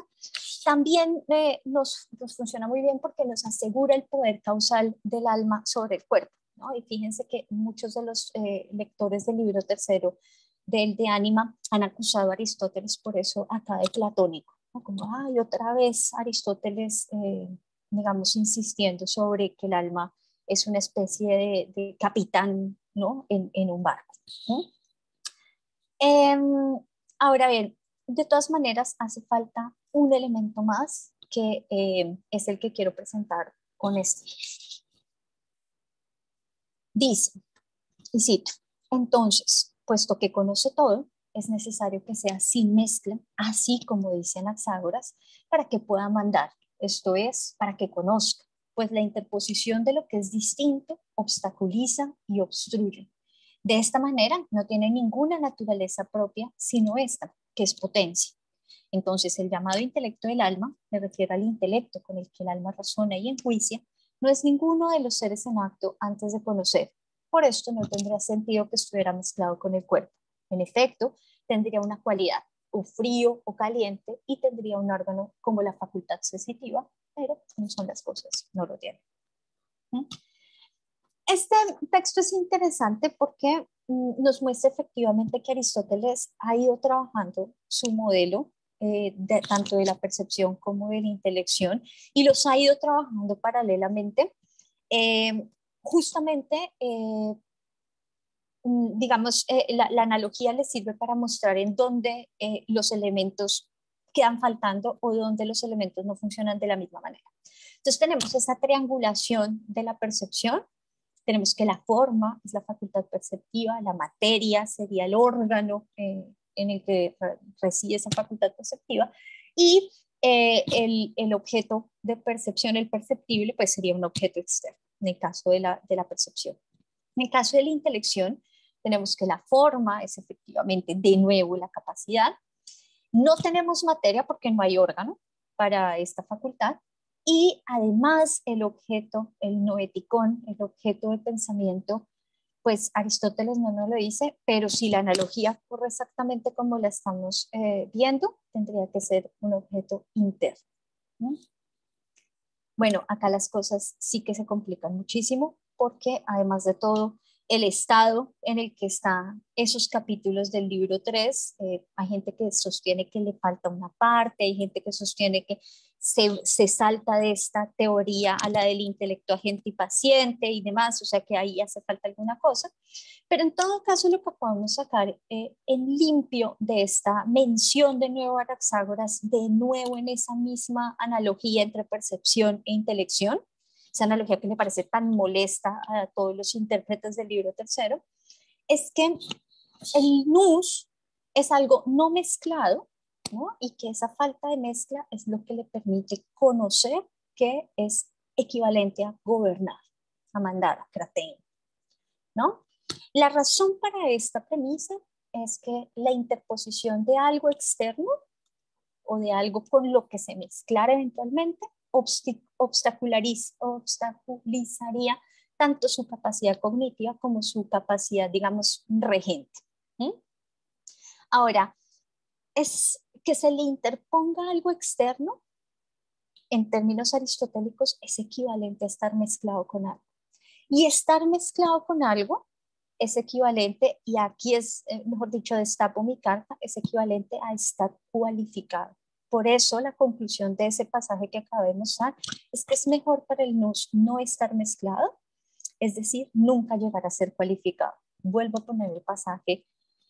también nos funciona muy bien porque nos asegura el poder causal del alma sobre el cuerpo, ¿no? Y fíjense que muchos de los lectores del libro tercero del De Ánima han acusado a Aristóteles por eso acá de platónico, ¿no? Como, ay, otra vez Aristóteles, digamos, insistiendo sobre que el alma es una especie de capitán, ¿no? En un barco, ¿no? Ahora bien, de todas maneras hace falta un elemento más que es el que quiero presentar con este. Dice, y cito, entonces, puesto que conoce todo, es necesario que sea sin mezcla, así como dice Anaxágoras, para que pueda mandar, esto es, para que conozca, pues la interposición de lo que es distinto obstaculiza y obstruye. De esta manera no tiene ninguna naturaleza propia, sino esta, que es potencia. Entonces, el llamado intelecto del alma, me refiero al intelecto con el que el alma razona y enjuicia, no es ninguno de los seres en acto antes de conocer. Por esto no tendría sentido que estuviera mezclado con el cuerpo. En efecto, tendría una cualidad, o frío o caliente, y tendría un órgano como la facultad sensitiva, pero no son las cosas, no lo tiene. Este texto es interesante porque nos muestra efectivamente que Aristóteles ha ido trabajando su modelo tanto de la percepción como de la intelección y los ha ido trabajando paralelamente. Justamente, digamos, la analogía le sirve para mostrar en dónde los elementos quedan faltando o dónde los elementos no funcionan de la misma manera. Entonces tenemos esa triangulación de la percepción. Tenemos que la forma es la facultad perceptiva, la materia sería el órgano en el que reside esa facultad perceptiva y el objeto de percepción, el perceptible, pues sería un objeto externo en el caso de la percepción. En el caso de la intelección, tenemos que la forma es efectivamente de nuevo la capacidad. No tenemos materia porque no hay órgano para esta facultad. Y además el objeto, el noeticón, el objeto de pensamiento, pues Aristóteles no nos lo dice, pero si la analogía corre exactamente como la estamos viendo, tendría que ser un objeto interno, ¿no? Bueno, acá las cosas sí que se complican muchísimo porque además de todo, el estado en el que están esos capítulos del libro 3, hay gente que sostiene que le falta una parte, hay gente que sostiene que se salta de esta teoría a la del intelecto agente y paciente y demás, o sea que ahí hace falta alguna cosa, pero en todo caso lo que podemos sacar en limpio de esta mención de nuevo a Anaxágoras, de nuevo en esa misma analogía entre percepción e intelección, esa analogía que me parece tan molesta a todos los intérpretes del libro tercero, es que el nous es algo no mezclado, ¿no? Y que esa falta de mezcla es lo que le permite conocer que es equivalente a gobernar, a mandar, a kratein, ¿no? La razón para esta premisa es que la interposición de algo externo o de algo con lo que se mezclara eventualmente obstaculizaría tanto su capacidad cognitiva como su capacidad, digamos, regente. ¿Mm? Ahora, es que se le interponga algo externo, en términos aristotélicos, es equivalente a estar mezclado con algo. Y estar mezclado con algo es equivalente, y aquí es, mejor dicho, destapo mi carta, es equivalente a estar cualificado. Por eso la conclusión de ese pasaje que acabé de mostrar es que es mejor para el nus no estar mezclado, es decir, nunca llegar a ser cualificado. Vuelvo a poner el pasaje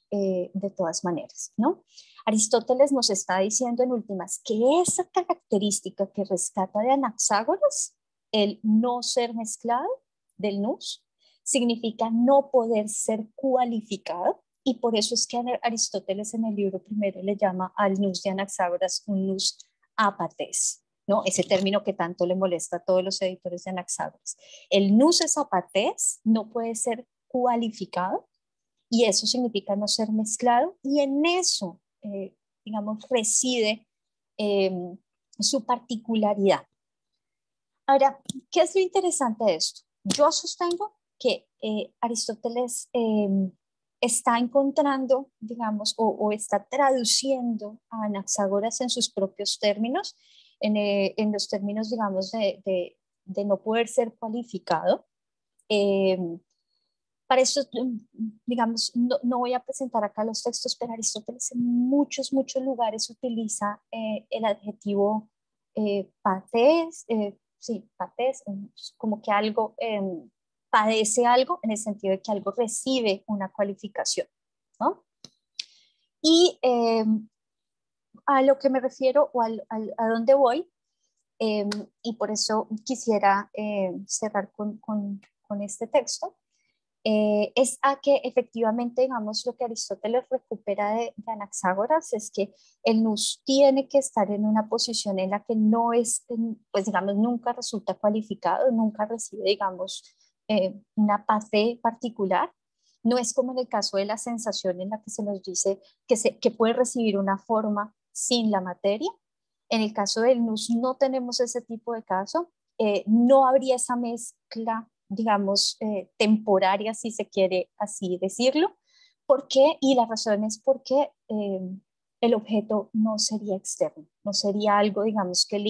de todas maneras, ¿no? Aristóteles nos está diciendo en últimas que esa característica que rescata de Anaxágoras, el no ser mezclado del nus, significa no poder ser cualificado, y por eso es que Aristóteles en el libro primero le llama al nus de Anaxágoras un nus apatés, ¿no? Ese término que tanto le molesta a todos los editores de Anaxágoras. El nus es apatés, no puede ser cualificado, y eso significa no ser mezclado, y en eso, digamos, reside su particularidad. Ahora, ¿qué es lo interesante de esto? Yo sostengo que Aristóteles está encontrando, digamos, o está traduciendo a Anaxágoras en sus propios términos, en los términos, digamos, de no poder ser cualificado. Para esto, digamos, no voy a presentar acá los textos, pero Aristóteles en muchos lugares utiliza el adjetivo patés, sí, patés, como que algo padece algo, en el sentido de que algo recibe una cualificación, ¿no? Y a lo que me refiero o a dónde voy, y por eso quisiera cerrar con este texto, es a que efectivamente, digamos, lo que Aristóteles recupera de Anaxágoras es que el nus tiene que estar en una posición en la que no es, pues digamos, nunca resulta cualificado, nunca recibe, digamos, una pase particular. No es como en el caso de la sensación en la que se nos dice que puede recibir una forma sin la materia. En el caso del nus no tenemos ese tipo de caso. No habría esa mezcla, digamos, temporaria, si se quiere así decirlo. ¿Por qué? Y la razón es porque el objeto no sería externo, no sería algo, digamos, que le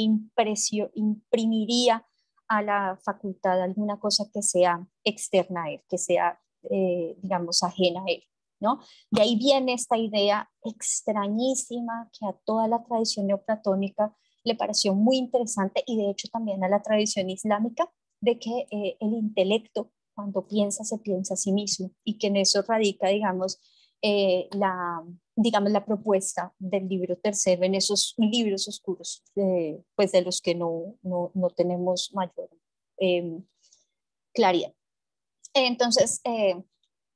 imprimiría a la facultad alguna cosa que sea externa a él, que sea, digamos, ajena a él, ¿no? De ahí viene esta idea extrañísima que a toda la tradición neoplatónica le pareció muy interesante, y de hecho también a la tradición islámica, de que el intelecto, cuando piensa, se piensa a sí mismo, y que en eso radica, digamos, la propuesta del libro tercero, en esos libros oscuros, pues de los que no tenemos mayor claridad. Entonces,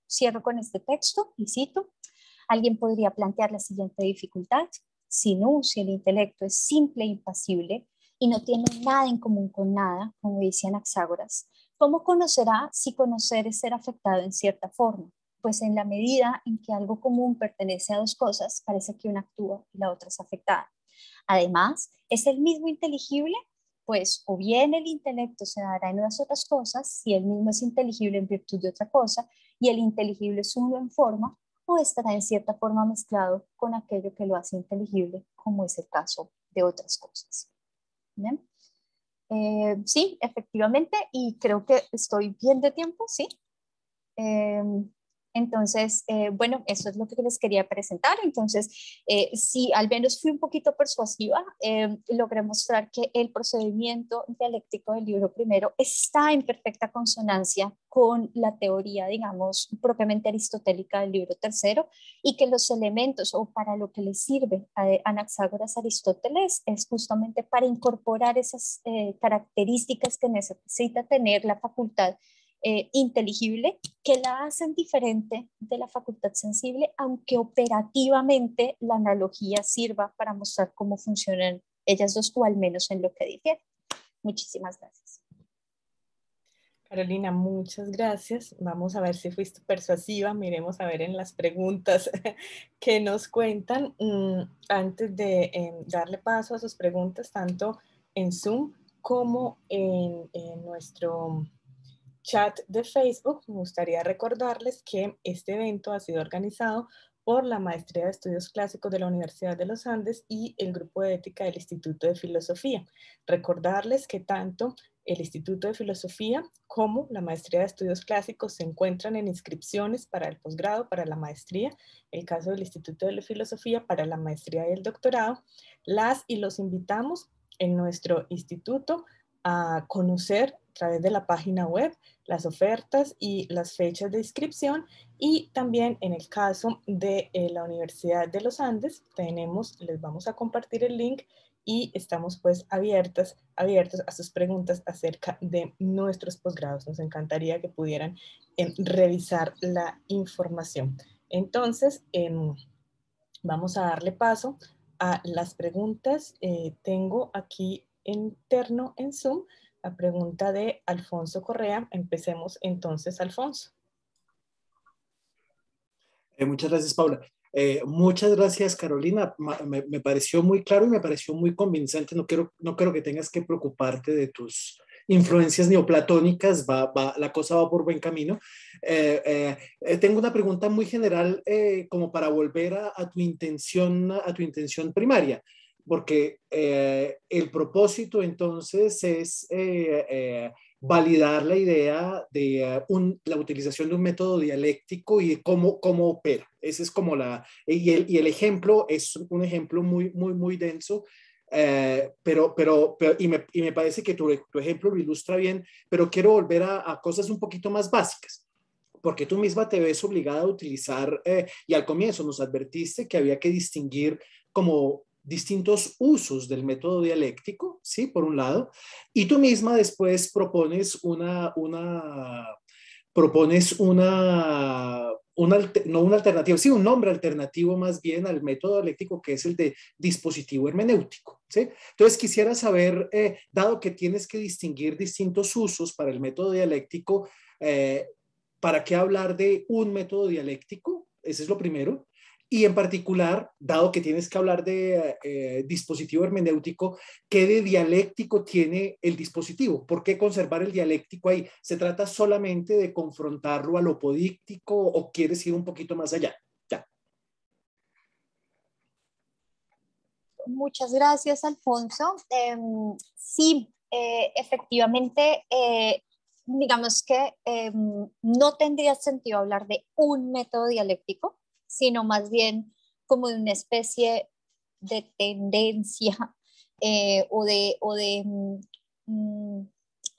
cierro con este texto y cito: alguien podría plantear la siguiente dificultad: si el intelecto es simple e impasible y no tiene nada en común con nada, como dice Anaxágoras, ¿cómo conocerá si conocer es ser afectado en cierta forma? Pues en la medida en que algo común pertenece a dos cosas, parece que una actúa y la otra es afectada. Además, ¿es el mismo inteligible? Pues o bien el intelecto se dará en unas otras cosas si el mismo es inteligible en virtud de otra cosa y el inteligible es uno en forma, o estará en cierta forma mezclado con aquello que lo hace inteligible, como es el caso de otras cosas. ¿Bien? Sí, efectivamente, y creo que estoy bien de tiempo, ¿sí? Entonces, bueno, eso es lo que les quería presentar. Entonces, sí, al menos fui un poquito persuasiva, logré mostrar que el procedimiento dialéctico del libro primero está en perfecta consonancia con la teoría, digamos, propiamente aristotélica del libro tercero, y que los elementos o para lo que le sirve a Anaxágoras Aristóteles es justamente para incorporar esas características que necesita tener la facultad inteligible, que la hacen diferente de la facultad sensible, aunque operativamente la analogía sirva para mostrar cómo funcionan ellas dos, o al menos en lo que difieren. Muchísimas gracias. Carolina, muchas gracias. Vamos a ver si fuiste persuasiva. Miremos a ver en las preguntas que nos cuentan. Antes de darle paso a sus preguntas, tanto en Zoom como en nuestro chat de Facebook, me gustaría recordarles que este evento ha sido organizado por la Maestría de Estudios Clásicos de la Universidad de los Andes y el Grupo de Ética del Instituto de Filosofía. Recordarles que tanto el Instituto de Filosofía como la Maestría de Estudios Clásicos se encuentran en inscripciones para el posgrado, para la maestría, el caso del Instituto de Filosofía para la maestría y el doctorado. Las y los invitamos en nuestro instituto a conocer a través de la página web las ofertas y las fechas de inscripción, y también en el caso de la Universidad de los Andes les vamos a compartir el link y estamos pues abiertos a sus preguntas acerca de nuestros posgrados. Nos encantaría que pudieran revisar la información. Entonces, vamos a darle paso a las preguntas. Tengo aquí interno en Zoom la pregunta de Alfonso Correa. Empecemos entonces, Alfonso. Muchas gracias, Paula. Muchas gracias, Carolina. Me pareció muy claro y me pareció muy convincente. No creo que tengas que preocuparte de tus influencias neoplatónicas. La cosa va por buen camino. Tengo una pregunta muy general, como para volver a tu intención primaria, porque el propósito entonces es validar la idea de la utilización de un método dialéctico y de cómo opera. Ese es como y el ejemplo es un ejemplo muy denso, y me parece que tu ejemplo lo ilustra bien, pero quiero volver a cosas un poquito más básicas, porque tú misma te ves obligada a utilizar, y al comienzo nos advertiste que había que distinguir como distintos usos del método dialéctico, ¿sí? Por un lado, y tú misma después propones no una alternativa, sí, un nombre alternativo más bien al método dialéctico, que es el de dispositivo hermenéutico, ¿sí? Entonces quisiera saber, dado que tienes que distinguir distintos usos para el método dialéctico, ¿para qué hablar de un método dialéctico? Ese es lo primero. Y en particular, dado que tienes que hablar de dispositivo hermenéutico, ¿qué de dialéctico tiene el dispositivo? ¿Por qué conservar el dialéctico ahí? ¿Se trata solamente de confrontarlo a lo apodíctico o quieres ir un poquito más allá? Ya. Muchas gracias, Alfonso. Sí, efectivamente, digamos que no tendría sentido hablar de un método dialéctico, sino más bien como de una especie de tendencia o de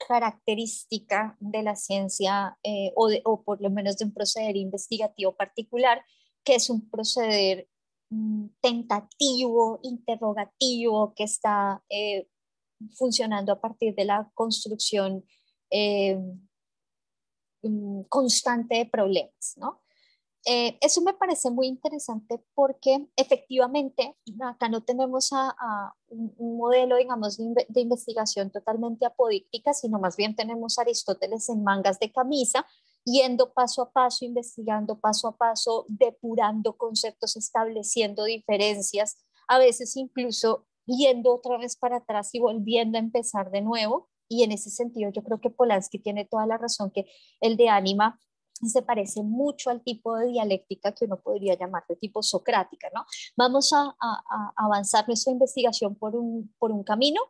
característica de la ciencia, o por lo menos de un proceder investigativo particular, que es un proceder tentativo, interrogativo, que está funcionando a partir de la construcción eh, constante de problemas, ¿no? Eso me parece muy interesante porque efectivamente acá no tenemos a un modelo, digamos, de investigación totalmente apodíctica, sino más bien tenemos a Aristóteles en mangas de camisa, yendo paso a paso, investigando paso a paso, depurando conceptos, estableciendo diferencias, a veces incluso yendo otra vez para atrás y volviendo a empezar de nuevo. Y en ese sentido yo creo que Polanski tiene toda la razón, que el de Ánima se parece mucho al tipo de dialéctica que uno podría llamar de tipo socrática, ¿no? Vamos a avanzar nuestra investigación por un camino,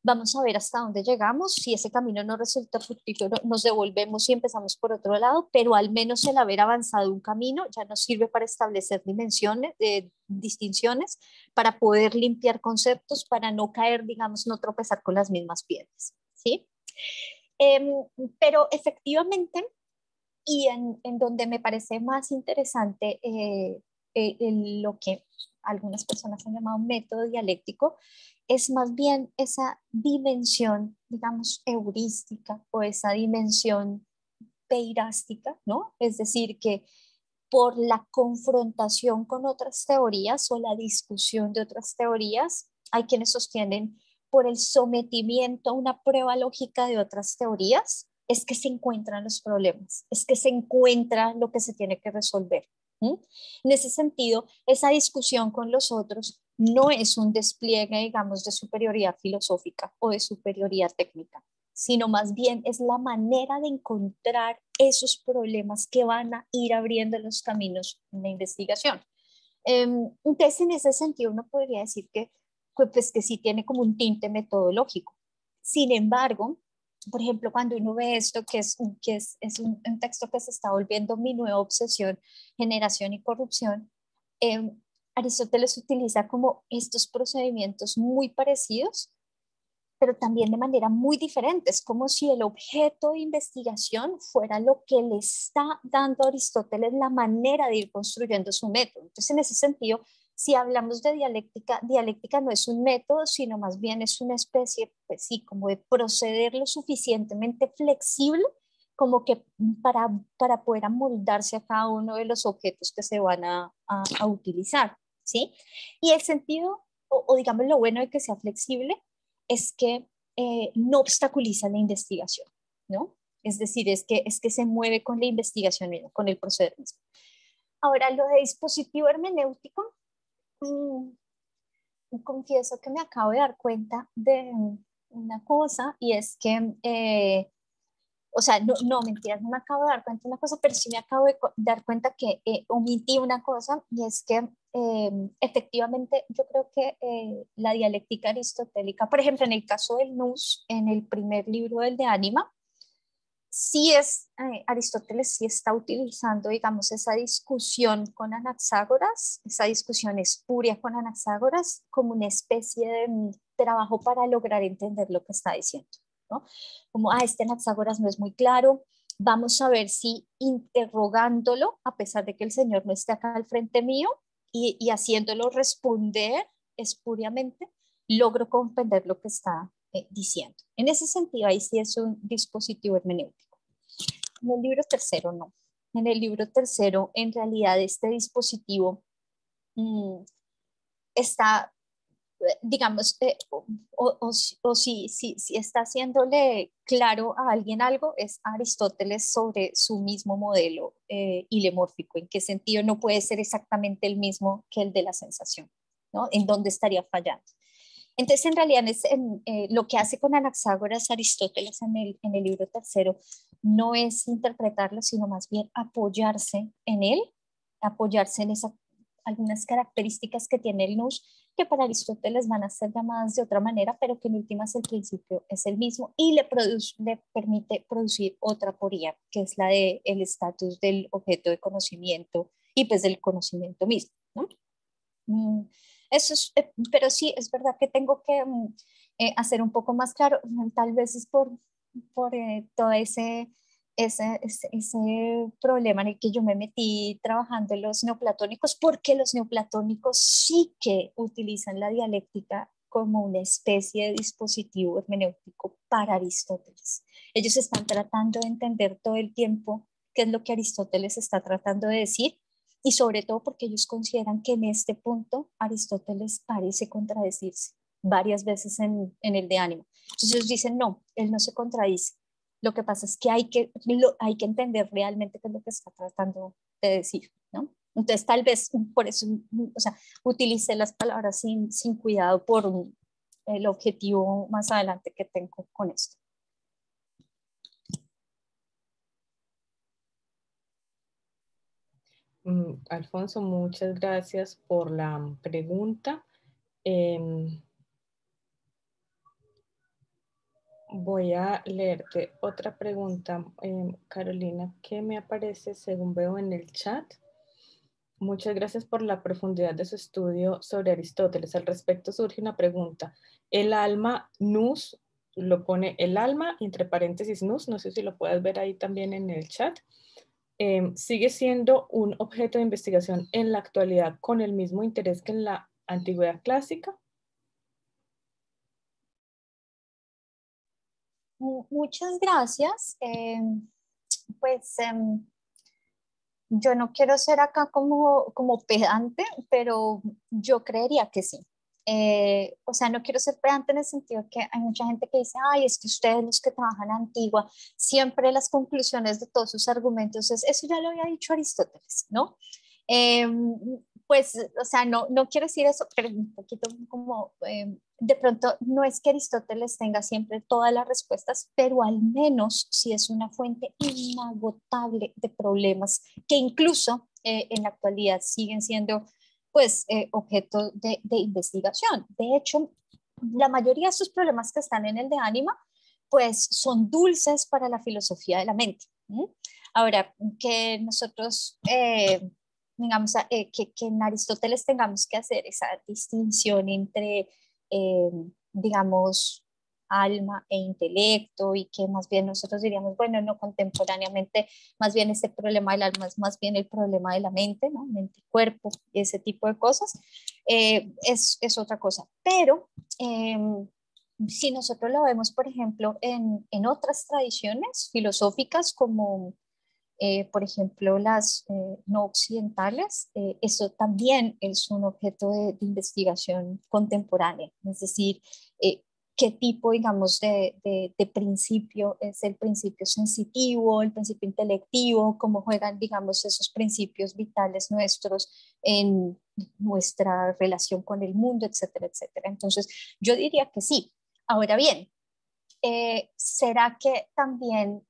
vamos a ver hasta dónde llegamos, si ese camino no resulta fructífero, nos devolvemos y empezamos por otro lado, pero al menos el haber avanzado un camino ya nos sirve para establecer dimensiones, distinciones, para poder limpiar conceptos, para no caer, digamos, no tropezar con las mismas piedras, ¿sí? Pero efectivamente, y en donde me parece más interesante lo que algunas personas han llamado método dialéctico, es más bien esa dimensión, digamos, heurística o esa dimensión peirástica, ¿no? Es decir, que por la confrontación con otras teorías o la discusión de otras teorías, hay quienes sostienen por el sometimiento a una prueba lógica de otras teorías, es que se encuentran los problemas, es que se encuentra lo que se tiene que resolver. En ese sentido, esa discusión con los otros no es un despliegue, digamos, de superioridad filosófica o de superioridad técnica, sino más bien es la manera de encontrar esos problemas que van a ir abriendo los caminos en la investigación. Entonces, en ese sentido, uno podría decir pues, que sí tiene como un tinte metodológico. Sin embargo, por ejemplo, cuando uno ve esto, que es un texto que se está volviendo mi nueva obsesión, Generación y Corrupción, Aristóteles utiliza como estos procedimientos muy parecidos, pero también de manera muy diferente. Es como si el objeto de investigación fuera lo que le está dando a Aristóteles la manera de ir construyendo su método. Entonces, en ese sentido, si hablamos de dialéctica, dialéctica no es un método, sino más bien es una especie, pues sí, como de proceder lo suficientemente flexible como que para poder amoldarse a cada uno de los objetos que se van a utilizar, ¿sí? Y el sentido, o digamos lo bueno de que sea flexible, es que no obstaculiza la investigación, ¿no? Es decir, es que se mueve con la investigación, con el proceder mismo. Ahora, lo de dispositivo hermenéutico, confieso que me acabo de dar cuenta de una cosa, y es que, o sea, no, mentiras, no me acabo de dar cuenta de una cosa, pero sí me acabo de dar cuenta que omití una cosa, y es que efectivamente yo creo que la dialéctica aristotélica, por ejemplo, en el caso del Nous, en el primer libro del de Ánima, sí es, Aristóteles sí está utilizando, digamos, esa discusión con Anaxágoras, esa discusión espuria con Anaxágoras, como una especie de trabajo para lograr entender lo que está diciendo, ¿no? Como, este Anaxágoras no es muy claro, vamos a ver si interrogándolo, a pesar de que el Señor no esté acá al frente mío, y haciéndolo responder espuriamente, logro comprender lo que está diciendo. En ese sentido, ahí sí es un dispositivo hermenéutico. En el libro tercero, no. En el libro tercero, en realidad, este dispositivo está, digamos, o si está haciéndole claro a alguien algo, es Aristóteles sobre su mismo modelo hilemórfico. ¿En qué sentido no puede ser exactamente el mismo que el de la sensación? ¿No? ¿En dónde estaría fallando? Entonces, en realidad, lo que hace con Anaxágoras Aristóteles en el libro tercero no es interpretarlo, sino más bien apoyarse en él, apoyarse en esas algunas características que tiene el nous, que para Aristóteles van a ser llamadas de otra manera, pero que en últimas el principio es el mismo y le permite producir otra aporía, que es la del estatus del objeto de conocimiento y pues del conocimiento mismo, ¿no? Eso es, pero sí, es verdad que tengo que hacer un poco más claro, tal vez es por todo ese problema en el que yo me metí trabajando en los neoplatónicos, porque los neoplatónicos sí que utilizan la dialéctica como una especie de dispositivo hermenéutico para Aristóteles. Ellos están tratando de entender todo el tiempo qué es lo que Aristóteles está tratando de decir, y sobre todo porque ellos consideran que en este punto Aristóteles parece contradecirse varias veces en el de Ánima. Entonces ellos dicen, no, él no se contradice. Lo que pasa es que hay que entender realmente qué es lo que está tratando de decir, ¿no? Entonces tal vez por eso, o sea, utilicé las palabras sin cuidado por el objetivo más adelante que tengo con esto. Alfonso, muchas gracias por la pregunta. Voy a leerte otra pregunta, Carolina, que me aparece según veo en el chat. Muchas gracias por la profundidad de su estudio sobre Aristóteles. Al respecto surge una pregunta. El alma, nous, lo pone el alma, entre paréntesis nous, no sé si lo puedes ver ahí también en el chat. ¿Sigue siendo un objeto de investigación en la actualidad con el mismo interés que en la antigüedad clásica? Muchas gracias. Pues yo no quiero ser acá como pedante, pero yo creería que sí. O sea, no quiero ser pedante en el sentido que hay mucha gente que dice, ay, es que ustedes los que trabajan Antigua, siempre las conclusiones de todos sus argumentos eso ya lo había dicho Aristóteles, ¿no? Pues, o sea, no quiero decir eso, pero un poquito como, de pronto, no es que Aristóteles tenga siempre todas las respuestas, pero al menos sí es una fuente inagotable de problemas que incluso en la actualidad siguen siendo, pues, objeto de investigación. De hecho, la mayoría de estos problemas que están en el de Ánima, pues, son dulces para la filosofía de la mente. Ahora, que nosotros digamos, que en Aristóteles tengamos que hacer esa distinción entre, digamos, alma e intelecto, y que más bien nosotros diríamos, bueno, no, contemporáneamente, más bien este problema del alma es más bien el problema de la mente, ¿no? Mente y cuerpo, ese tipo de cosas, es otra cosa. Pero si nosotros lo vemos, por ejemplo, en otras tradiciones filosóficas como por ejemplo, las no occidentales, eso también es un objeto de investigación contemporánea, es decir, qué tipo, digamos, de principio es el principio sensitivo, el principio intelectivo, cómo juegan, digamos, esos principios vitales nuestros en nuestra relación con el mundo, etcétera, etcétera. Entonces, yo diría que sí. Ahora bien, ¿será que también,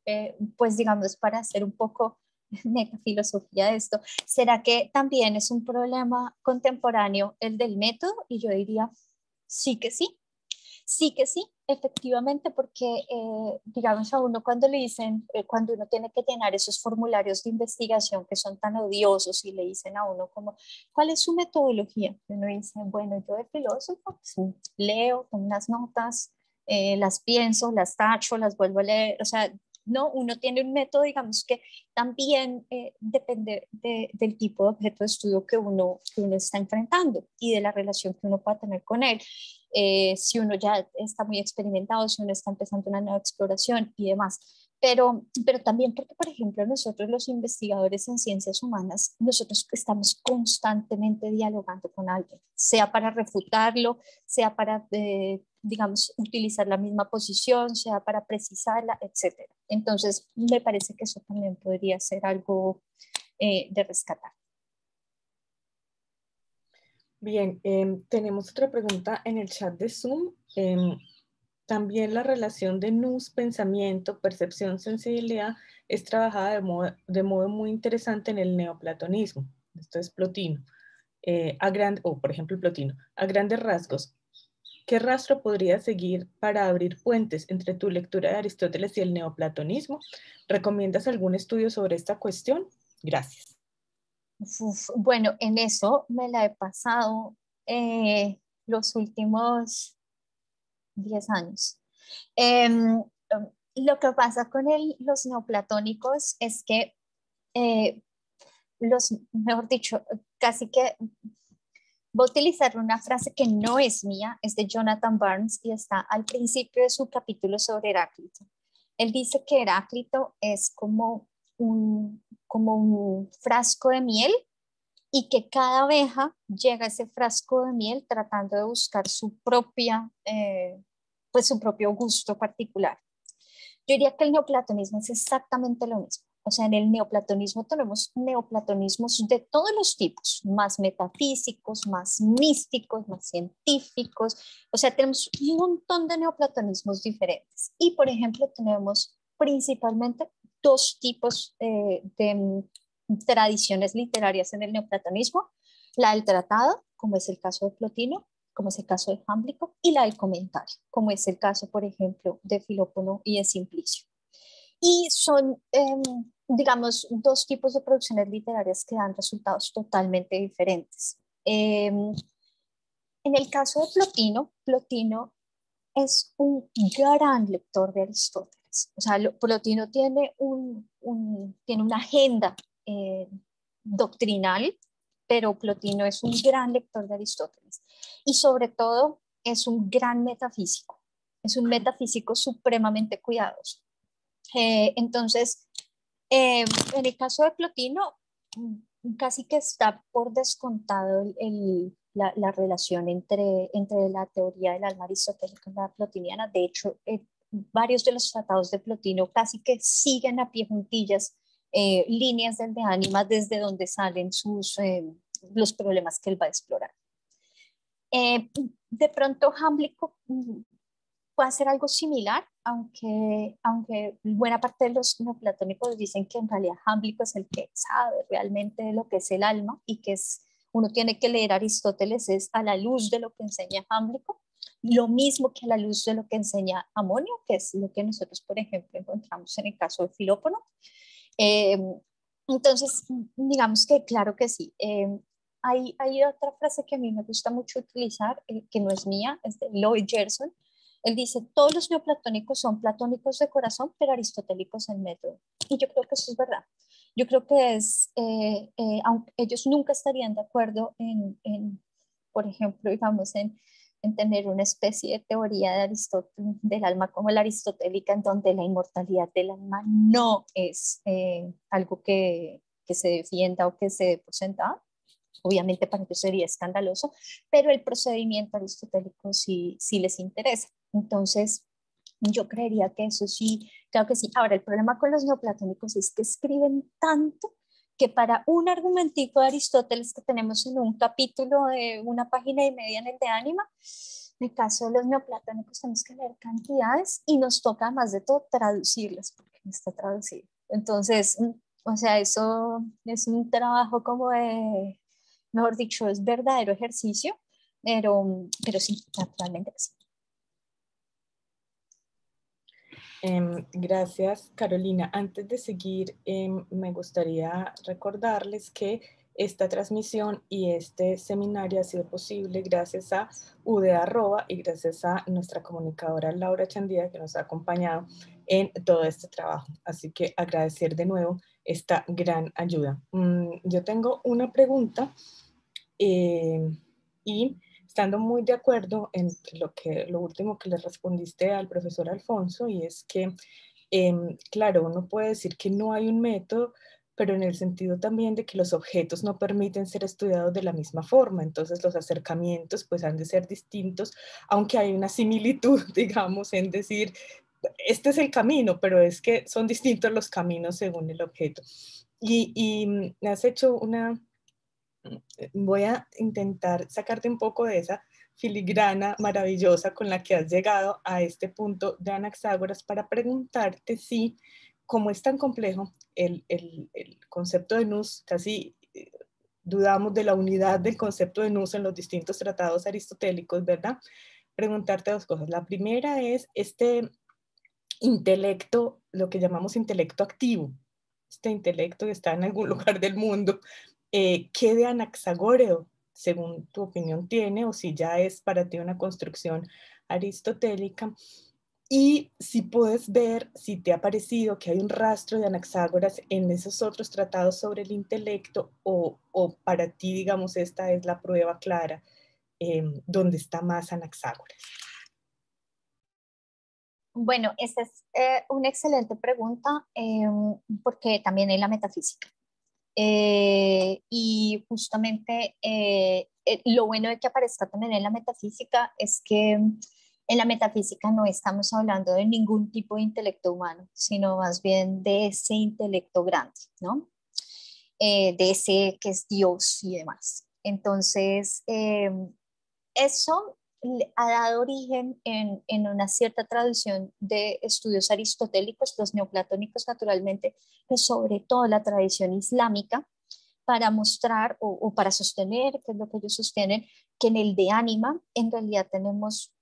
pues digamos, para hacer un poco metafilosofía de esto, será que también es un problema contemporáneo el del método? Y yo diría, sí que sí, sí que sí, efectivamente, porque digamos a uno cuando le dicen, cuando uno tiene que llenar esos formularios de investigación que son tan odiosos y le dicen a uno como, ¿cuál es su metodología? Y uno dice, bueno, yo de filósofo, pues, leo, tomo unas notas, las pienso, las tacho, las vuelvo a leer, o sea, no, uno tiene un método, digamos, que también depende del tipo de objeto de estudio que uno está enfrentando y de la relación que uno pueda tener con él. Si uno ya está muy experimentado, si uno está empezando una nueva exploración y demás. Pero también porque, por ejemplo, nosotros los investigadores en ciencias humanas, nosotros estamos constantemente dialogando con alguien, sea para refutarlo, sea para, digamos, utilizar la misma posición, sea para precisarla, etcétera. Entonces, me parece que eso también podría ser algo de rescatar. Bien, tenemos otra pregunta en el chat de Zoom. También la relación de nous, pensamiento, percepción, sensibilidad es trabajada de modo muy interesante en el neoplatonismo. Esto es Plotino. Por ejemplo, Plotino. A grandes rasgos, ¿qué rastro podrías seguir para abrir puentes entre tu lectura de Aristóteles y el neoplatonismo? ¿Recomiendas algún estudio sobre esta cuestión? Gracias. Bueno, en eso me la he pasado los últimos 10 años. Lo que pasa con los neoplatónicos es que mejor dicho, casi que voy a utilizar una frase que no es mía, es de Jonathan Barnes y está al principio de su capítulo sobre Heráclito. Él dice que Heráclito es como un frasco de miel y que cada abeja llega a ese frasco de miel tratando de buscar pues su propio gusto particular. Yo diría que el neoplatonismo es exactamente lo mismo. O sea, en el neoplatonismo tenemos neoplatonismos de todos los tipos, más metafísicos, más místicos, más científicos. O sea, tenemos un montón de neoplatonismos diferentes. Y, por ejemplo, tenemos principalmente dos tipos tradiciones literarias en el neoplatonismo. La del tratado, como es el caso de Plotino, como es el caso de Jámblico, y la del comentario, como es el caso, por ejemplo, de Filópono y de Simplicio. Y son, digamos, dos tipos de producciones literarias que dan resultados totalmente diferentes. En el caso de Plotino, Plotino es un gran lector de Aristóteles. O sea, Plotino tiene, tiene una agenda eh, doctrinal, pero Plotino es un gran lector de Aristóteles. Y sobre todo es un gran metafísico. Es un metafísico supremamente cuidadoso. Entonces, en el caso de Plotino, casi que está por descontado la relación entre la teoría del alma aristotélica y la plotiniana. De hecho, varios de los tratados de Plotino casi que siguen a pie juntillas líneas del de ánima desde donde salen los problemas que él va a explorar. De pronto, Jámblico puede hacer algo similar, aunque buena parte de los neoplatónicos dicen que en realidad Jámblico es el que sabe realmente de lo que es el alma y que uno tiene que leer Aristóteles es a la luz de lo que enseña Jámblico, lo mismo que a la luz de lo que enseña Amonio, que es lo que nosotros, por ejemplo, encontramos en el caso de Filópono. Entonces, digamos que claro que sí. Hay otra frase que a mí me gusta mucho utilizar, que no es mía, es de Lloyd Gerson. Él dice, todos los neoplatónicos son platónicos de corazón, pero aristotélicos en método. Y yo creo que eso es verdad. Yo creo que aunque ellos nunca estarían de acuerdo por ejemplo, digamos, en tener una especie de teoría de Aristóteles del alma como la aristotélica, en donde la inmortalidad del alma no es algo que se defienda o que se dé por sentado. Obviamente para ellos sería escandaloso, pero el procedimiento aristotélico sí les interesa. Entonces, yo creería que eso sí, claro que sí. Ahora, el problema con los neoplatónicos es que escriben tanto que para un argumentico de Aristóteles que tenemos en un capítulo de 1 página y media en el de Ánima, en el caso de los neoplatónicos tenemos que leer cantidades y nos toca, más de todo, traducirlas porque no está traducido. Entonces, o sea, eso es un trabajo como de, mejor dicho, es verdadero ejercicio, pero sí, naturalmente sí. Gracias, Carolina. Antes de seguir, me gustaría recordarles que esta transmisión y este seminario ha sido posible gracias a UDA y gracias a nuestra comunicadora Laura Chandía, que nos ha acompañado en todo este trabajo. Así que agradecer de nuevo esta gran ayuda. Yo tengo una pregunta y estando muy de acuerdo en lo último que le respondiste al profesor Alfonso, y es que, claro, uno puede decir que no hay un método, pero en el sentido también de que los objetos no permiten ser estudiados de la misma forma, entonces los acercamientos pues han de ser distintos, aunque hay una similitud, digamos, en decir, este es el camino, pero es que son distintos los caminos según el objeto. Y has hecho voy a intentar sacarte un poco de esa filigrana maravillosa con la que has llegado a este punto de Anaxágoras para preguntarte si, como es tan complejo el concepto de nous, casi dudamos de la unidad del concepto de nous en los distintos tratados aristotélicos, ¿verdad? Preguntarte dos cosas. La primera es este intelecto, lo que llamamos intelecto activo, este intelecto que está en algún lugar del mundo, ¿qué de anaxagóreo, según tu opinión, tiene, o si ya es para ti una construcción aristotélica? Y si puedes ver, si te ha parecido que hay un rastro de Anaxágoras en esos otros tratados sobre el intelecto, o para ti, digamos, esta es la prueba clara donde está más Anaxágoras. Bueno, esa es una excelente pregunta porque también hay la metafísica. Y justamente lo bueno de que aparezca también en la metafísica es que en la metafísica no estamos hablando de ningún tipo de intelecto humano, sino más bien de ese intelecto grande, ¿no? De ese que es Dios y demás. Entonces, eso ha dado origen en una cierta tradición de estudios aristotélicos, los neoplatónicos naturalmente, pero sobre todo la tradición islámica, para mostrar o para sostener, que es lo que ellos sostienen, que en el de ánima en realidad tenemos,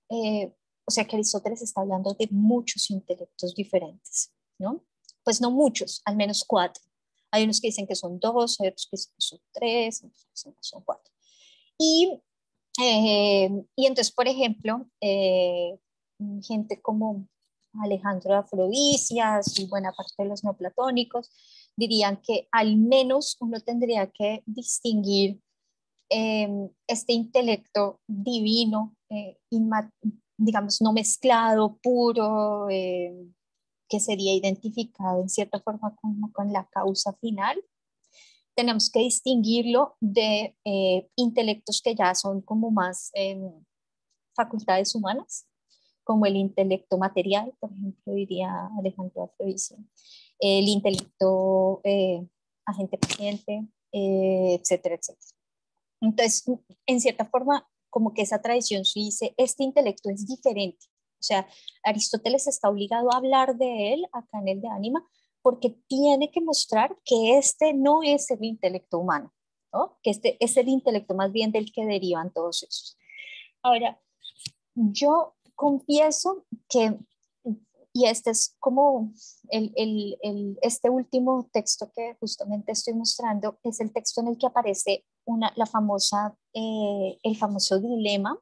o sea que Aristóteles está hablando de muchos intelectos diferentes, ¿no? Pues no muchos, al menos 4. Hay unos que dicen que son 2, hay otros que dicen que son 3, otros que dicen que son 4. Y entonces, por ejemplo, gente como Alejandro de Afrodisias y buena parte de los neoplatónicos dirían que al menos uno tendría que distinguir este intelecto divino, digamos, no mezclado, puro, que sería identificado en cierta forma como con la causa final. Tenemos que distinguirlo de intelectos que ya son como más facultades humanas, como el intelecto material, por ejemplo, diría Alejandro Afrodisio, el intelecto agente-paciente, etcétera, etcétera. Entonces, en cierta forma, como que esa tradición sí dice, este intelecto es diferente. O sea, Aristóteles está obligado a hablar de él acá en el de Ánima, porque tiene que mostrar que este no es el intelecto humano, ¿no? Que este es el intelecto más bien del que derivan todos esos. Ahora, yo confieso que Y este es como este último texto que justamente estoy mostrando, es el texto en el que aparece el famoso dilema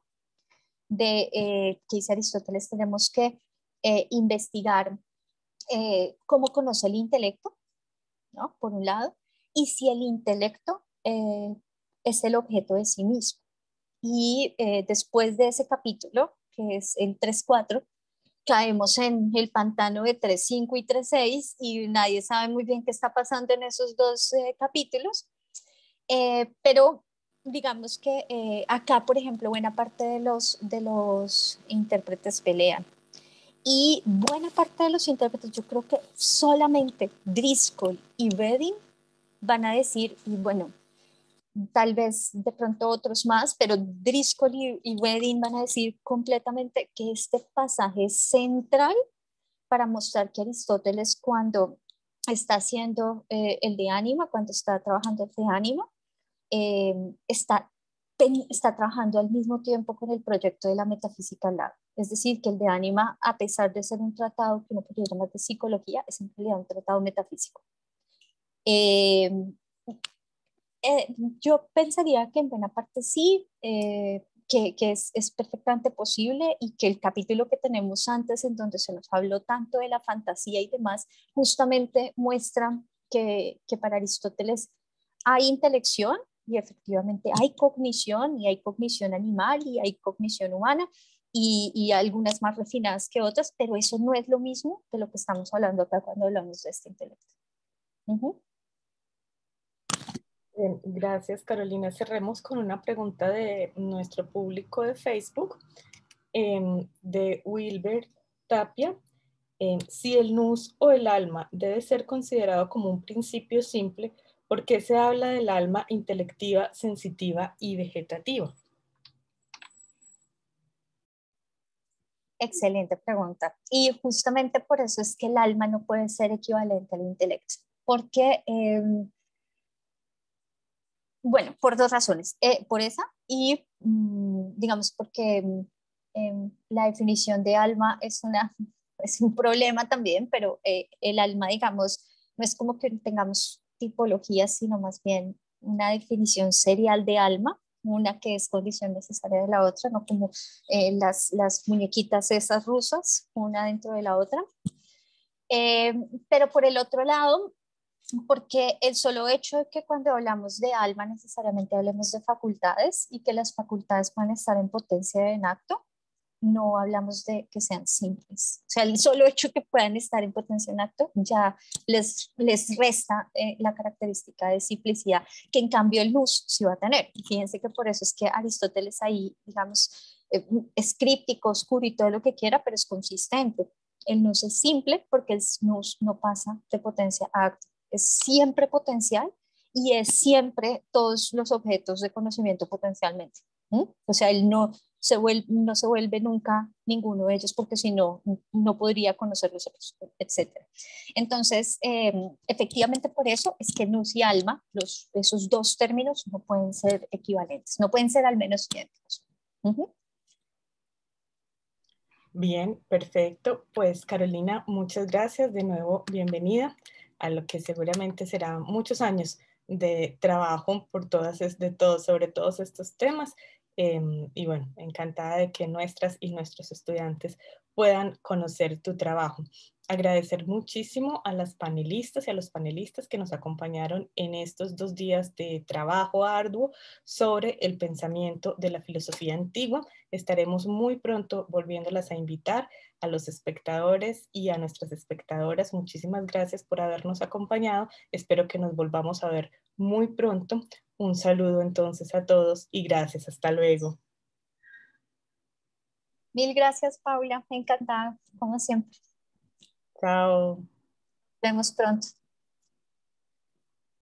que dice Aristóteles: tenemos que investigar cómo conoce el intelecto, ¿no? Por un lado, y si el intelecto es el objeto de sí mismo. Y después de ese capítulo, que es el 3.4, caemos en el pantano de 3.5 y 3.6 y nadie sabe muy bien qué está pasando en esos dos capítulos. Pero digamos que acá, por ejemplo, buena parte de los intérpretes pelean. Y buena parte de los intérpretes, yo creo que solamente Driscoll y Redding van a decir, y bueno, tal vez de pronto otros más, pero Driscoll y Redding van a decir completamente que este pasaje es central para mostrar que Aristóteles, cuando está haciendo el de ánima, cuando está trabajando el de ánima, eh, está, está trabajando al mismo tiempo con el proyecto de la metafísica al lado. Es decir, que el de ánima, a pesar de ser un tratado que uno podría llamar de psicología, es en realidad un tratado metafísico. Eh, yo pensaría que en buena parte sí, que es perfectamente posible, y que el capítulo que tenemos antes, en donde se nos habló tanto de la fantasía y demás, justamente muestra que para Aristóteles hay intelección y efectivamente hay cognición, y hay cognición animal y hay cognición humana, y algunas más refinadas que otras, pero eso no es lo mismo de lo que estamos hablando acá cuando hablamos de este intelecto. Bien, gracias, Carolina. Cerremos con una pregunta de nuestro público de Facebook, de Wilber Tapia. Si el nous o el alma debe ser considerado como un principio simple, ¿por qué se habla del alma intelectiva, sensitiva y vegetativa? Excelente pregunta. Y justamente por eso es que el alma no puede ser equivalente al intelecto. Porque, bueno, por dos razones. Por esa y, digamos, porque la definición de alma es un problema también, pero el alma, digamos, no es como que tengamos tipologías, sino más bien una definición serial de alma, una que es condición necesaria de la otra, no como las muñequitas esas rusas, una dentro de la otra. Eh, pero por el otro lado, porque el solo hecho de que cuando hablamos de alma necesariamente hablemos de facultades, y que las facultades puedan estar en potencia en acto, no hablamos de que sean simples. O sea, el solo hecho de que puedan estar en potencia en acto ya les resta la característica de simplicidad, que en cambio el nous sí va a tener. Y fíjense que por eso es que Aristóteles ahí, digamos, es críptico, oscuro y todo lo que quiera, pero es consistente. El nous es simple porque el nous no pasa de potencia a acto. Es siempre potencial y es siempre todos los objetos de conocimiento potencialmente. O sea, él no se vuelve nunca ninguno de ellos, porque si no, no podría conocer los otros, etc. Entonces, efectivamente por eso es que nous y alma, esos dos términos no pueden ser equivalentes, no pueden ser al menos idénticos. Bien, perfecto. Pues Carolina, muchas gracias. De nuevo, bienvenida a lo que seguramente será muchos años de trabajo sobre todos estos temas. Y bueno, encantada de que nuestras y nuestros estudiantes puedan conocer tu trabajo. Agradecer muchísimo a las panelistas y a los panelistas que nos acompañaron en estos 2 días de trabajo arduo sobre el pensamiento de la filosofía antigua. Estaremos muy pronto volviéndolas a invitar a los espectadores y a nuestras espectadoras. Muchísimas gracias por habernos acompañado. Espero que nos volvamos a ver muy pronto. Un saludo entonces a todos y gracias. Hasta luego. Mil gracias, Paula. Encantada, como siempre. Chao. Nos vemos pronto.